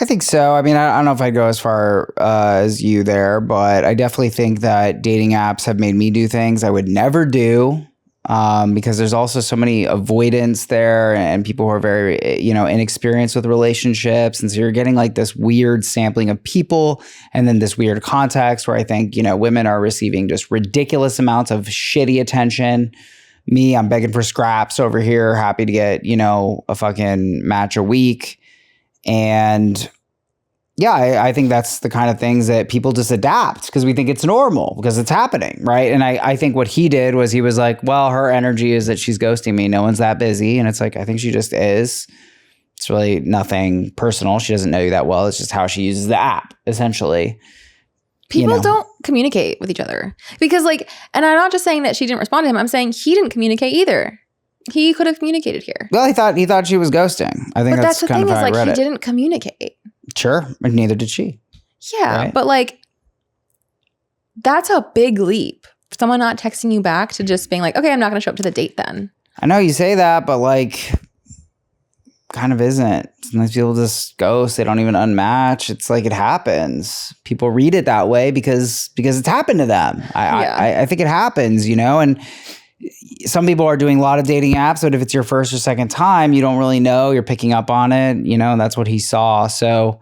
I think so. I mean, I don't know if I'd go as far as you there, but I definitely think that dating apps have made me do things I would never do. Because there's also so many avoidance there and people who are very, you know, inexperienced with relationships. And so you're getting like this weird sampling of people and then this weird context where I think, you know, women are receiving just ridiculous amounts of shitty attention. Me, I'm begging for scraps over here, happy to get, you know, a fucking match a week. And yeah, I think that's the kind of things that people just adapt because we think it's normal because it's happening, right? And I think what he did was he was like, well, her energy is that she's ghosting me. No one's that busy. And it's like, I think she just is. It's really nothing personal. She doesn't know you that well. It's just how she uses the app, essentially. People don't communicate with each other because like, and I'm not just saying that she didn't respond to him. I'm saying he didn't communicate either. He could have communicated here. Well, he thought she was ghosting. I think that's kind of how I read it. But that's the thing is like he didn't communicate. Sure, and neither did she. Yeah, right? But like, That's a big leap. Someone not texting you back to just being like, okay, I'm not going to show up to the date then. I know you say that, but like, kind of isn't. Sometimes people just ghost. They don't even unmatch. It's like it happens. People read it that way because it's happened to them. I think it happens, you know, and some people are doing a lot of dating apps, but if it's your first or second time, you don't really know. You're picking up on it, you know, and that's what he saw. So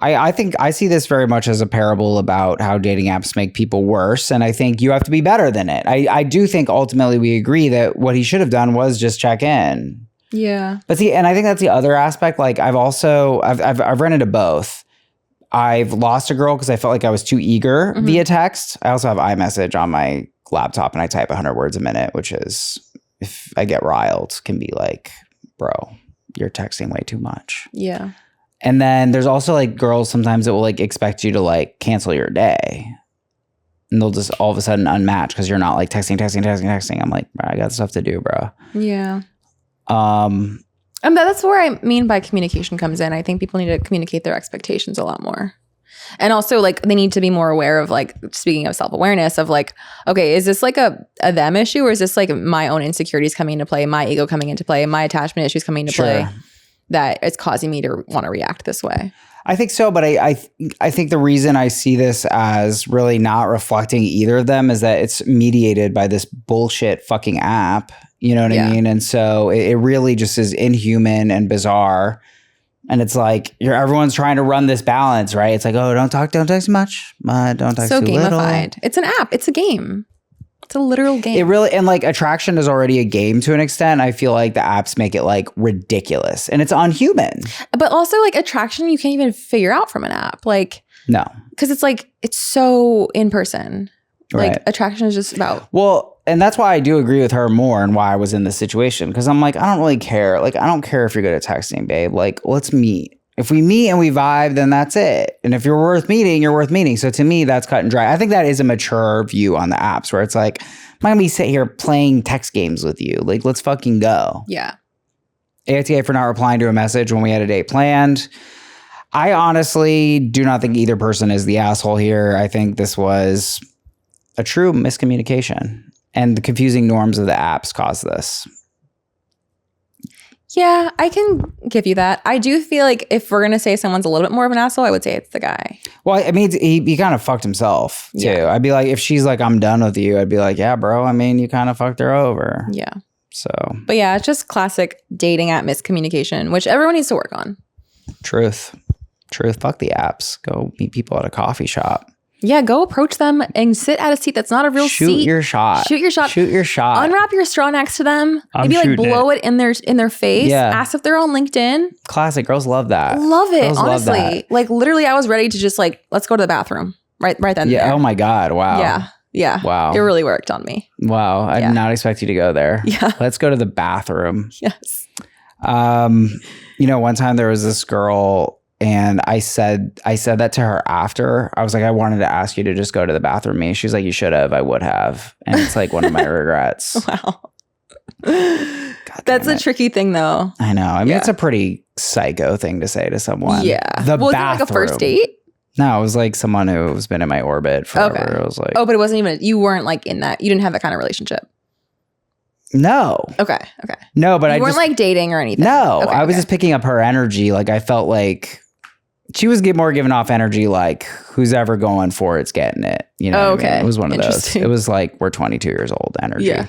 I think I see this very much as a parable about how dating apps make people worse. And I think you have to be better than it. I do think ultimately we agree that what he should have done was just check in. Yeah. But see, and I think that's the other aspect. Like I've run into both. I've lost a girl because I felt like I was too eager via text. I also have iMessage on my laptop and I type 100 words a minute, which is, if I get riled, can be like, bro, you're texting way too much. Yeah. And then there's also like girls sometimes that will like expect you to like cancel your day. And they'll just all of a sudden unmatch because you're not like texting. I'm like, bro, I got stuff to do, bro. Yeah. And that's where I mean by communication comes in. I think people need to communicate their expectations a lot more. And also like they need to be more aware of like, speaking of self-awareness of like, okay, is this like a them issue or is this like my own insecurities coming into play, my ego coming into play, my attachment issues coming into play that is causing me to want to react this way? I think so, but I think the reason I see this as really not reflecting either of them is that it's mediated by this bullshit fucking app. You know what I mean? And so it really just is inhuman and bizarre. And it's like everyone's trying to run this balance, right? It's like, oh, don't text much. Don't text too little. So gamified. It's an app. It's a game. It's a literal game. It really, and like attraction is already a game to an extent. I feel like the apps make it like ridiculous and it's unhuman. But also like attraction, you can't even figure out from an app. Like, no. Because it's like, it's so in person. Like right. Attraction is just about. Well, and that's why I do agree with her more and why I was in this situation. Because I'm like, I don't really care. Like, I don't care if you're good at texting, babe. Like, let's meet. If we meet and we vibe, then that's it. And if you're worth meeting, you're worth meeting. So to me, that's cut and dry. I think that is a mature view on the apps where it's like, I'm not going to be sitting here playing text games with you. Like, let's fucking go. Yeah. AITA for not replying to a message when we had a date planned. I honestly do not think either person is the asshole here. I think this was a true miscommunication. And the confusing norms of the apps caused this. Yeah, I can give you that. I do feel like if we're going to say someone's a little bit more of an asshole, I would say it's the guy. Well, I mean, he kind of fucked himself, too. Yeah. I'd be like, if she's like, I'm done with you, I'd be like, yeah, bro, I mean, you kind of fucked her over. Yeah. So. But yeah, it's just classic dating app miscommunication, which everyone needs to work on. Truth. Fuck the apps. Go meet people at a coffee shop. Yeah, go approach them and sit at a seat that's not a real seat. Shoot your shot. Unwrap your straw next to them. Maybe like blow it in their face. Yeah. Ask if they're on LinkedIn. Classic. Girls love that. Love it, girls honestly. Love that. Like literally I was ready to just like, let's go to the bathroom. Right then. Yeah. There. Oh my God. Wow. Yeah. Wow. It really worked on me. Wow. I did not expect you to go there. Yeah. Let's go to the bathroom. Yes. You know, one time there was this girl and I said that to her after. I was like, I wanted to ask you to just go to the bathroom with me. She's like, you should have. I would have. And it's like one of my regrets. Wow. That's a tricky thing though. I know. I mean, it's a pretty psycho thing to say to someone. Yeah. The bathroom. Was it like a first date? No, it was like someone who's been in my orbit forever. Okay. It was like, but it wasn't even, you weren't like in that, you didn't have that kind of relationship. No. Okay. No, but you weren't like dating or anything. No, I was just picking up her energy. Like I felt like she was giving off energy like who's ever going for it's getting it. You know what I mean? It was one of those. It was like we're 22 years old energy. Yeah.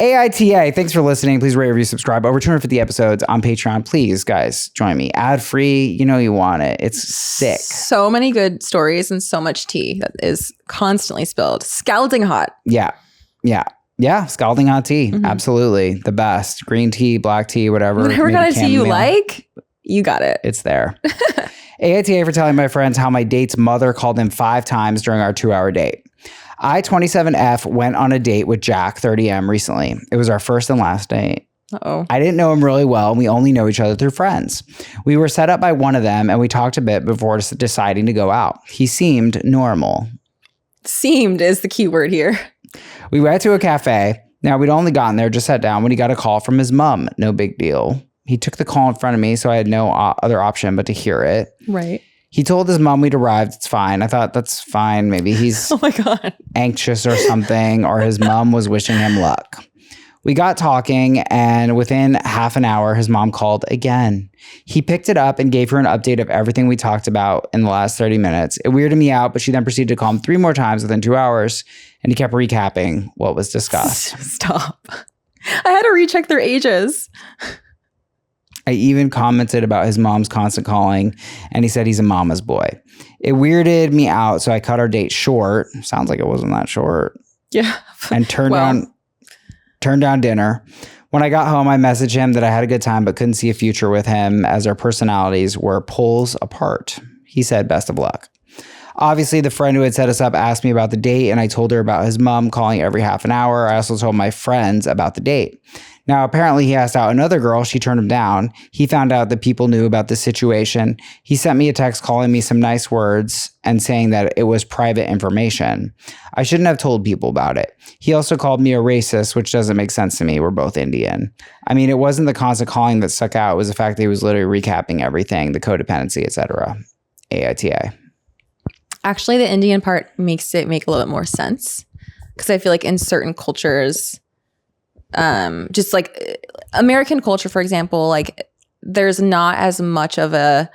AITA, thanks for listening. Please rate, review, subscribe. Over 250 episodes on Patreon. Please, guys, join me. Ad-free. You know you want it. It's sick. So many good stories and so much tea that is constantly spilled. Scalding hot. Yeah. Scalding hot tea. Mm-hmm. Absolutely. The best. Green tea, black tea, whatever. Whatever kind of tea you like, you got it. It's there. AITA for telling my friends how my date's mother called him 5 times during our 2-hour date. I, 27F, went on a date with Jack, 30M, recently. It was our first and last date. Uh-oh. I didn't know him really well, and we only know each other through friends. We were set up by one of them, and we talked a bit before deciding to go out. He seemed normal. Seemed is the key word here. We went to a cafe. Now, we'd only gotten there, just sat down, when he got a call from his mom. No big deal. He took the call in front of me, so I had no other option but to hear it. Right. He told his mom we'd arrived. It's fine. I thought that's fine. Maybe he's Oh my God. anxious or something, or his mom was wishing him luck. We got talking, and within half an hour, his mom called again. He picked it up and gave her an update of everything we talked about in the last 30 minutes. It weirded me out, but she then proceeded to call him 3 more times within 2 hours, and he kept recapping what was discussed. Stop. I had to recheck their ages. I even commented about his mom's constant calling, and he said he's a mama's boy. It weirded me out, so I cut our date short. Sounds like it wasn't that short. Yeah. And turned down dinner. When I got home, I messaged him that I had a good time but couldn't see a future with him as our personalities were poles apart. He said, best of luck. Obviously, the friend who had set us up asked me about the date, and I told her about his mom calling every half an hour. I also told my friends about the date. Now, apparently, he asked out another girl. She turned him down. He found out that people knew about the situation. He sent me a text calling me some nice words and saying that it was private information. I shouldn't have told people about it. He also called me a racist, which doesn't make sense to me. We're both Indian. I mean, it wasn't the constant calling that stuck out. It was the fact that he was literally recapping everything, the codependency, etc. AITA. Actually, the Indian part makes it make a little bit more sense, because I feel like in certain cultures, just like American culture, for example, like there's not as much of a,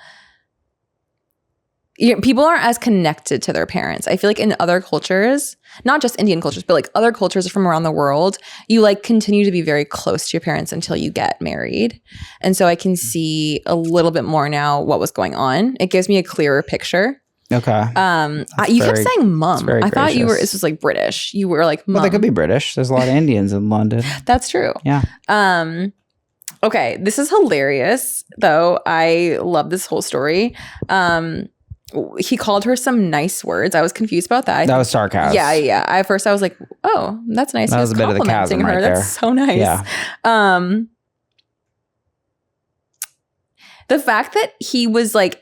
people aren't as connected to their parents. I feel like in other cultures, not just Indian cultures, but like other cultures from around the world, you like continue to be very close to your parents until you get married. And so I can see a little bit more now what was going on. It gives me a clearer picture. Okay. You kept saying mum. I thought this was like British. You were like mum. Well, they could be British. There's a lot of Indians in London. That's true. Yeah. Okay. This is hilarious though. I love this whole story. He called her some nice words. I was confused about that. That was sarcasm. Yeah. At first I was like, oh, that's nice. That was a bit of the chasm her. right there. That's so nice. Yeah. The fact that he was like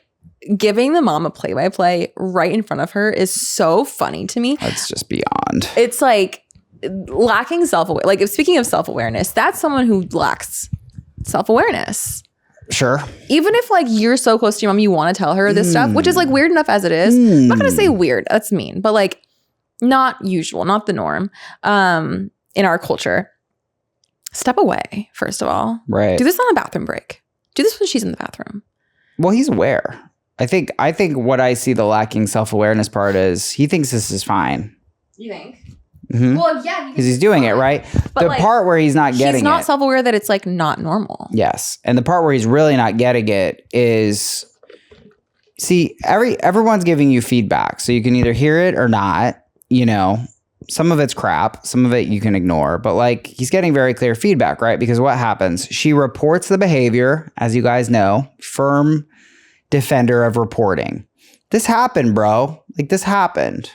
giving the mom a play-by-play right in front of her is so funny to me. That's just beyond. It's like lacking self-awareness. Like, if speaking of self-awareness, that's someone who lacks self-awareness. Sure. Even if like you're so close to your mom, you want to tell her this stuff, which is like weird enough as it is. I'm not gonna say weird. That's mean, but like not usual, not the norm in our culture. Step away, first of all. Right. Do this on a bathroom break. Do this when she's in the bathroom. Well, he's aware. I think what I see the lacking self-awareness part is he thinks this is fine. You think? Mm-hmm. Well, yeah. Because he's doing it, right? But the like, part where he's not getting it. He's not self-aware that it's like not normal. Yes. And the part where he's really not getting it is, see, everyone's giving you feedback. So you can either hear it or not, you know. Some of it's crap. Some of it you can ignore. But like he's getting very clear feedback, right? Because what happens? She reports the behavior, as you guys know, firm defender of reporting. This happened, bro. Like this happened.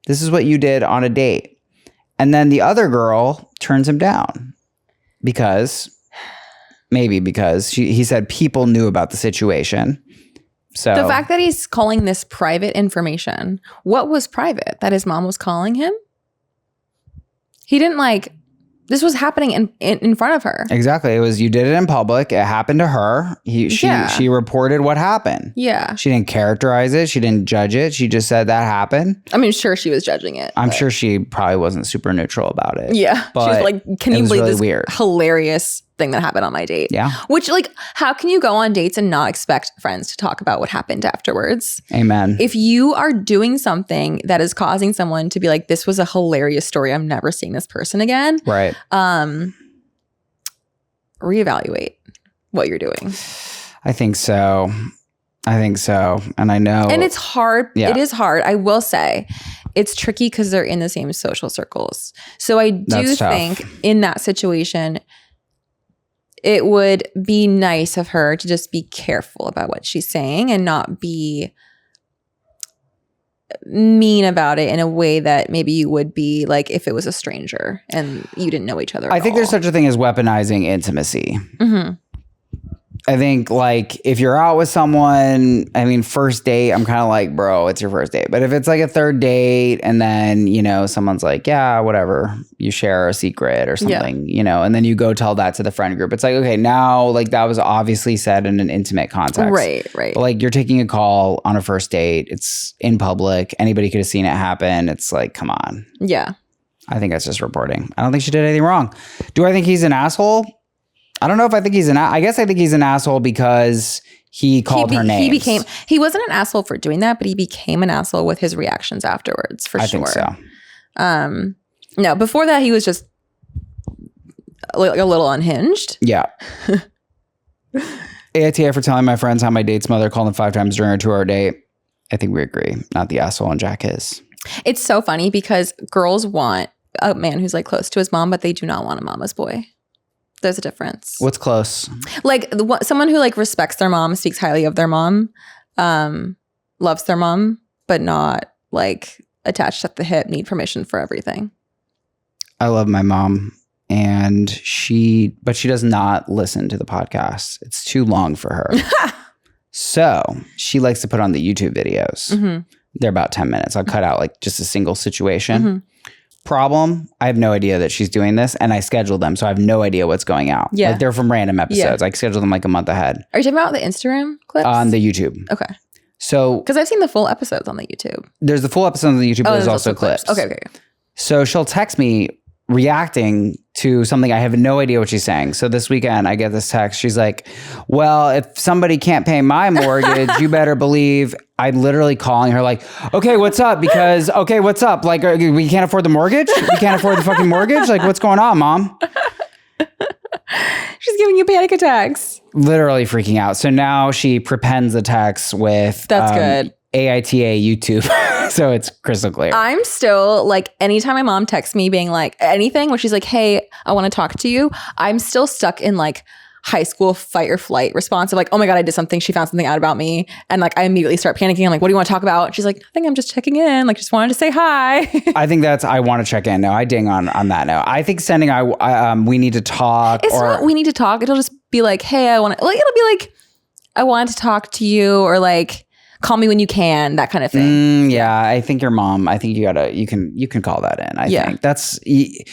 This is what you did on a date. And then the other girl turns him down because he said people knew about the situation. So the fact that he's calling this private information, what was private? That his mom was calling him? He didn't like, this was happening in front of her. Exactly. It was, you did it in public. It happened to her. She reported what happened. Yeah. She didn't characterize it. She didn't judge it. She just said that happened. I mean, sure, she was judging it. I'm sure she probably wasn't super neutral about it. Yeah. But she was like, can you believe really this weird. hilarious thing that happened on my date? Yeah. Which like, how can you go on dates and not expect friends to talk about what happened afterwards? Amen. If you are doing something that is causing someone to be like, this was a hilarious story, I'm never seeing this person again. Right. Reevaluate what you're doing. I think so. And I know. And it's hard. Yeah. It is hard. I will say it's tricky because they're in the same social circles. So I do think in that situation, it would be nice of her to just be careful about what she's saying and not be mean about it in a way that maybe you would be like if it was a stranger and you didn't know each other. I think there's such a thing as weaponizing intimacy. Mm-hmm. I think like if you're out with someone, I mean, first date, I'm kind of like, bro, it's your first date. But if it's like a third date and then, you know, someone's like, yeah, whatever, you share a secret or something, you know, and then you go tell that to the friend group. It's like, okay, now like that was obviously said in an intimate context. Right. But like you're taking a call on a first date. It's in public. Anybody could have seen it happen. It's like, come on. Yeah. I think that's just reporting. I don't think she did anything wrong. Do I think he's an asshole? I don't know if I think he's I guess I think he's an asshole because he called her names. He wasn't an asshole for doing that, but he became an asshole with his reactions afterwards, for sure. I think so. No, before that, he was just a little unhinged. Yeah. AITA for telling my friends how my date's mother called him 5 times during our 2-hour date. I think we agree. Not the asshole and Jack is. It's so funny because girls want a man who's like close to his mom, but they do not want a mama's boy. There's a difference. What's close? Like someone who like respects their mom, speaks highly of their mom, loves their mom, but not like attached at the hip, need permission for everything. I love my mom, and she does not listen to the podcast. It's too long for her. So she likes to put on the YouTube videos. Mm-hmm. They're about 10 minutes. I'll cut out like just a single situation. Mm-hmm. Problem, I have no idea that she's doing this, and I scheduled them, so I have no idea what's going out. Yeah. Like they're from random episodes. I scheduled them like a month ahead. Are you talking about the Instagram clips? On the YouTube. Okay. So, because I've seen the full episodes on the YouTube. There's the full episode on the YouTube, but there's also clips. Okay. So she'll text me reacting to something. I have no idea what she's saying. So this weekend I get this text. She's like, well, if somebody can't pay my mortgage, you better believe. I'm literally calling her like, okay, what's up? Because, okay, what's up? Like, we can't afford the mortgage? We can't afford the fucking mortgage? Like, what's going on, mom? She's giving you panic attacks. Literally freaking out. So now she prepends the text with that's good. AITA YouTube. So it's crystal clear. I'm still like, anytime my mom texts me being like anything where she's like, hey, I want to talk to you, I'm still stuck in like high school fight or flight response of like, oh my God, I did something. She found something out about me. And like, I immediately start panicking. I'm like, what do you want to talk about? She's like, nothing, I'm just checking in. Like, just wanted to say hi. I think I want to check in. No, I ding on that. No, I think sending, we need to talk. It's not we need to talk. It'll just be like, hey, it'll be like, I wanted to talk to you, or like, call me when you can, that kind of thing. Yeah. I think your mom, I think you can call that in. I think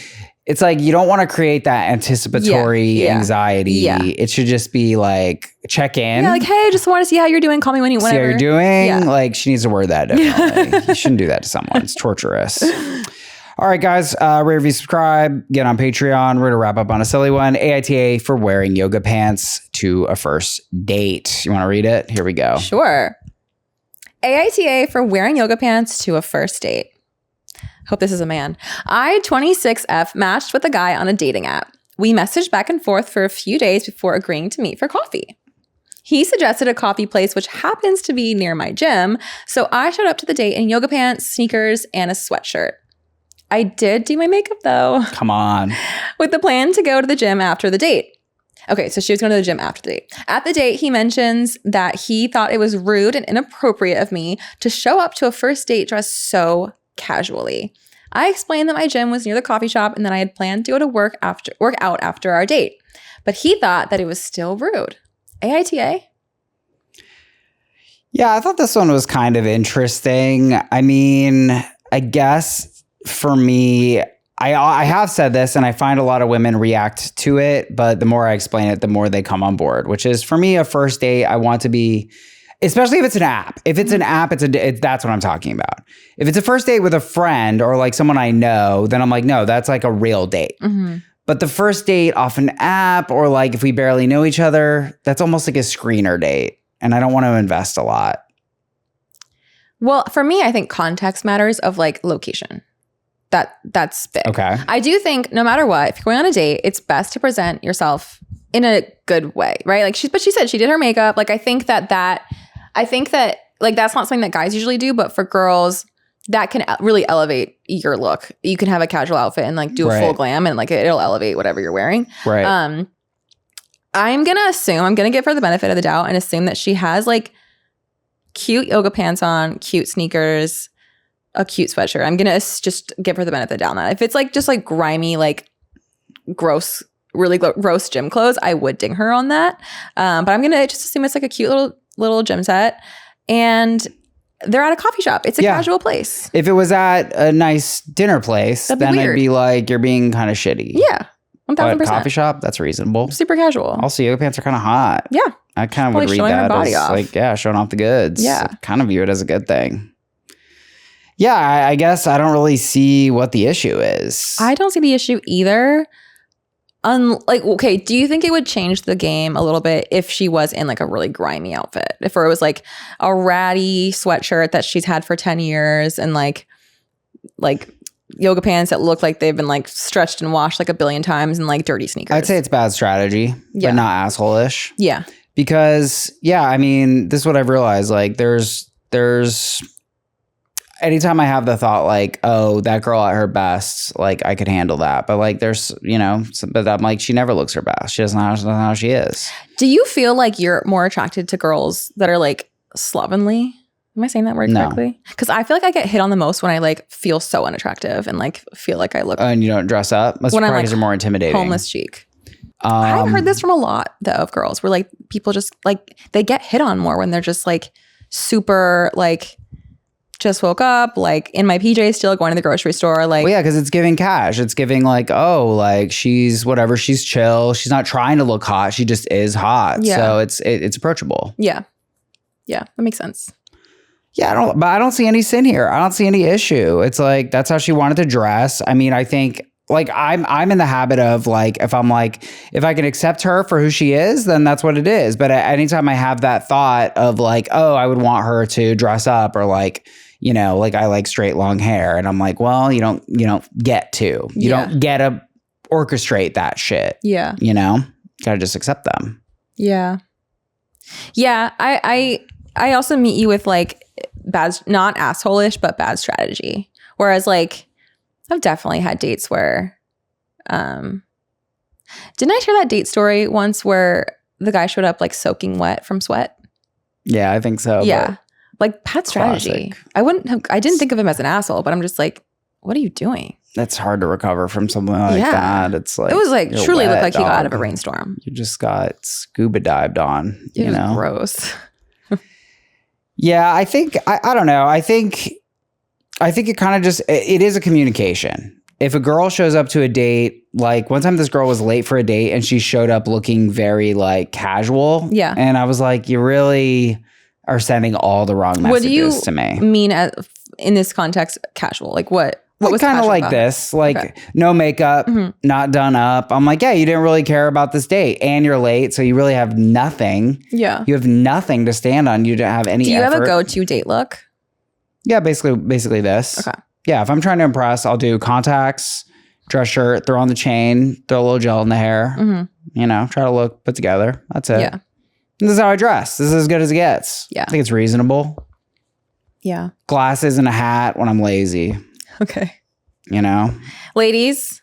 it's like, you don't want to create that anticipatory anxiety. Yeah. It should just be like, check in. Yeah, like, hey, just want to see how you're doing. Call me whenever. See how you're doing. Yeah. Like, she needs to word that definitely. You shouldn't do that to someone. It's torturous. All right, guys, rate, review, subscribe, get on Patreon. We're going to wrap up on a silly one. AITA for wearing yoga pants to a first date. You want to read it? Here we go. Sure. AITA for wearing yoga pants to a first date. Hope this is a man. I, 26F, matched with a guy on a dating app. We messaged back and forth for a few days before agreeing to meet for coffee. He suggested a coffee place which happens to be near my gym, so I showed up to the date in yoga pants, sneakers, and a sweatshirt. I did do my makeup though. Come on. With the plan to go to the gym after the date. Okay, so she was going to the gym after the date. At the date, he mentions that he thought it was rude and inappropriate of me to show up to a first date dressed so casually. I explained that my gym was near the coffee shop and that I had planned to go to work out after our date. But he thought that it was still rude. AITA? Yeah, I thought this one was kind of interesting. I mean, I guess for me, I have said this, and I find a lot of women react to it, but the more I explain it, the more they come on board, which is, for me, a first date, I want to be, especially if it's an app. If it's an app, that's what I'm talking about. If it's a first date with a friend or like someone I know, then I'm like, no, that's like a real date. Mm-hmm. But the first date off an app, or like if we barely know each other, that's almost like a screener date. And I don't want to invest a lot. Well, for me, I think context matters of like location. That's big. Okay. I do think no matter what, if you're going on a date, it's best to present yourself in a good way, right? Like she said she did her makeup. Like I think that like that's not something that guys usually do, but for girls, that can really elevate your look. You can have a casual outfit and like do a full glam, and like it'll elevate whatever you're wearing. Right. I'm gonna give her the benefit of the doubt and assume that she has like cute yoga pants on, cute sneakers, a cute sweatshirt. I'm gonna just give her the benefit of the doubt on that. If it's like just like grimy, like gross really gross gym clothes, I would ding her on that. But I'm going to just assume it's like a cute little gym set. And they're at a coffee shop. It's a casual place. If it was at a nice dinner place, then I'd be like, you're being kind of shitty. Yeah. 1000%. But coffee shop, that's reasonable. Super casual. Also, yoga pants are kind of hot. Yeah. I kind of would read showing that her body as off. like, showing off the goods. Yeah. I kind of view it as a good thing. Yeah, I guess I don't really see what the issue is. I don't see the issue either. Okay, do you think it would change the game a little bit if she was in like a really grimy outfit? If it was like a ratty sweatshirt that she's had for 10 years and like yoga pants that look like they've been like stretched and washed like a billion times and like dirty sneakers? I'd say it's bad strategy, but not asshole-ish. Yeah. Because, I mean, this is what I've realized. Like, there's anytime I have the thought like, oh, that girl at her best, like I could handle that. But like there's, but I'm like, she never looks her best. She doesn't know how she is. Do you feel like you're more attracted to girls that are like slovenly? Am I saying that word correctly? Because I feel like I get hit on the most when I like feel so unactive and like feel like I look. And you don't dress up? That's when probably I'm like are more intimidating. Homeless chic. I've heard this from a lot though of girls where like people just like they get hit on more when they're just like super like just woke up, like in my PJs, still going to the grocery store. Like, well, yeah, because it's giving cash. It's giving like, oh, like she's whatever. She's chill. She's not trying to look hot. She just is hot. Yeah. So it's approachable. Yeah. Yeah. That makes sense. Yeah. I don't see any sin here. I don't see any issue. It's like, that's how she wanted to dress. I mean, I think like I'm in the habit of like, if I can accept her for who she is, then that's what it is. But anytime I have that thought of like, oh, I would want her to dress up or like, like I like straight long hair. And I'm like, well, you don't get to. You don't get to orchestrate that shit. Yeah. Gotta just accept them. Yeah. Yeah. I also meet you with like bad, not asshole-ish, but bad strategy. Whereas like, I've definitely had dates where, didn't I share that date story once where the guy showed up like soaking wet from sweat? Yeah, I think so. Yeah. Like bad strategy. Classic. I didn't think of him as an asshole, but I'm just like, what are you doing? That's hard to recover from something like that. It's like, it was like truly looked like he got out of a dog. rainstorm. You just got scuba dived on, It was gross. Yeah, I think, I don't know. I think it kind of just, it is a communication. If a girl shows up to a date, like one time this girl was late for a date and she showed up looking very like casual. Yeah. And I was like, you really are sending all the wrong messages to me. What do you mean in this context, casual? Like what Like was kind of like about? this, like no makeup, not done up. I'm like, yeah, you didn't really care about this date and you're late. So you really have nothing. Yeah. You have nothing to stand on. You don't have any Do you effort. have a go-to date look? Yeah, basically this. Okay. Yeah, if I'm trying to impress, I'll do contacts, dress shirt, throw on the chain, throw a little gel in the hair. Try to look put together. That's it. Yeah. And this is how I dress. This is as good as it gets. Yeah. I think it's reasonable. Yeah. Glasses and a hat when I'm lazy. Okay. Ladies,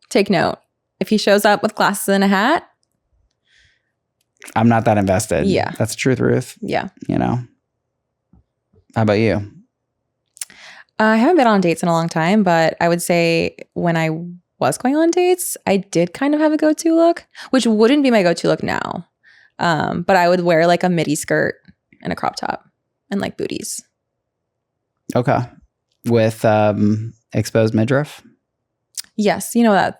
take note. If he shows up with glasses and a hat, I'm not that invested. Yeah. That's the truth, Ruth. Yeah. How about you? I haven't been on dates in a long time, but I would say when I was going on dates, I did kind of have a go-to look, which wouldn't be my go-to look now. But I would wear like a midi skirt and a crop top and like booties. Okay. With exposed midriff? Yes.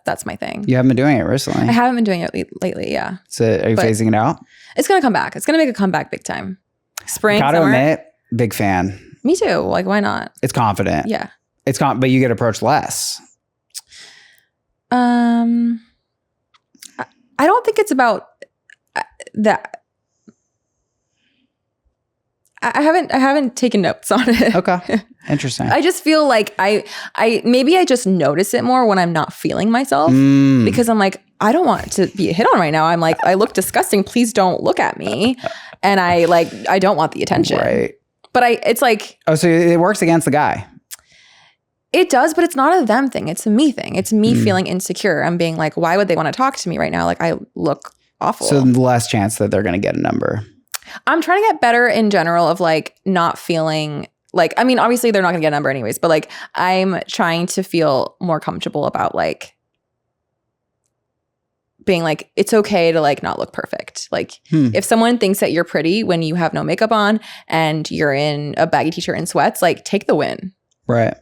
That's my thing. You haven't been doing it recently. I haven't been doing it lately. Yeah. So are you phasing it out? It's going to come back. It's going to make a comeback big time. Spring, Gotta summer. admit, big fan. Me too. Like, why not? It's confident. Yeah. But you get approached less. I don't think it's about that. I haven't taken notes on it. Okay. Interesting. I just feel like I maybe I just notice it more when I'm not feeling myself because I'm like, I don't want to be hit on right now. I'm like, I look disgusting. Please don't look at me. And I don't want the attention. Right. But it's like, oh, so it works against the guy. It does, but it's not a them thing. It's a me thing. It's me feeling insecure. I'm being like, why would they want to talk to me right now? Like I look awful. So less chance that they're going to get a number. I'm trying to get better in general of like not feeling like, I mean, obviously they're not going to get a number anyways, but like I'm trying to feel more comfortable about like being like, it's okay to like not look perfect. Like if someone thinks that you're pretty when you have no makeup on and you're in a baggy t-shirt and sweats, like take the win. Right.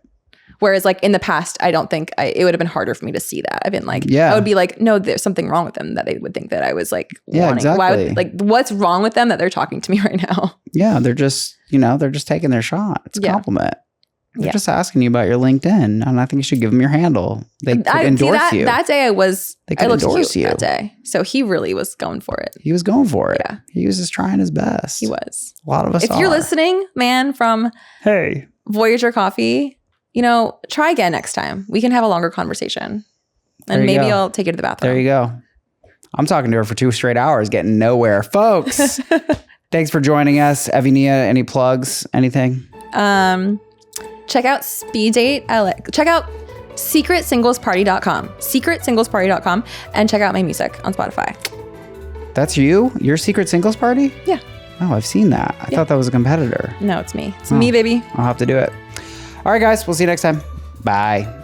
Whereas like in the past, I don't think it would have been harder for me to see that. I've been like, I would be like, no, there's something wrong with them, that they would think that I was like, wanting. Exactly. Why would, like, what's wrong with them that they're talking to me right now? Yeah. They're just, they're just taking their shot. It's a compliment. They're just asking you about your LinkedIn, and I think you should give them your handle. They could endorse you. That day I looked endorse cute you that day. So he really was going for it. He was going for it. Yeah. He was just trying his best. He was. A lot of us If you're listening, man, from Voyager Coffee, try again next time. We can have a longer conversation. And maybe I'll take you to the bathroom. There you go. I'm talking to her for 2 straight hours, getting nowhere. Folks, thanks for joining us. Evyenia, any plugs? Anything? Check out Speed Date. Check out secretsinglesparty.com. Secretsinglesparty.com. And check out my music on Spotify. That's you? Your Secret Singles Party? Yeah. Oh, I've seen that. I thought that was a competitor. No, it's me. It's me, baby. I'll have to do it. All right, guys. We'll see you next time. Bye.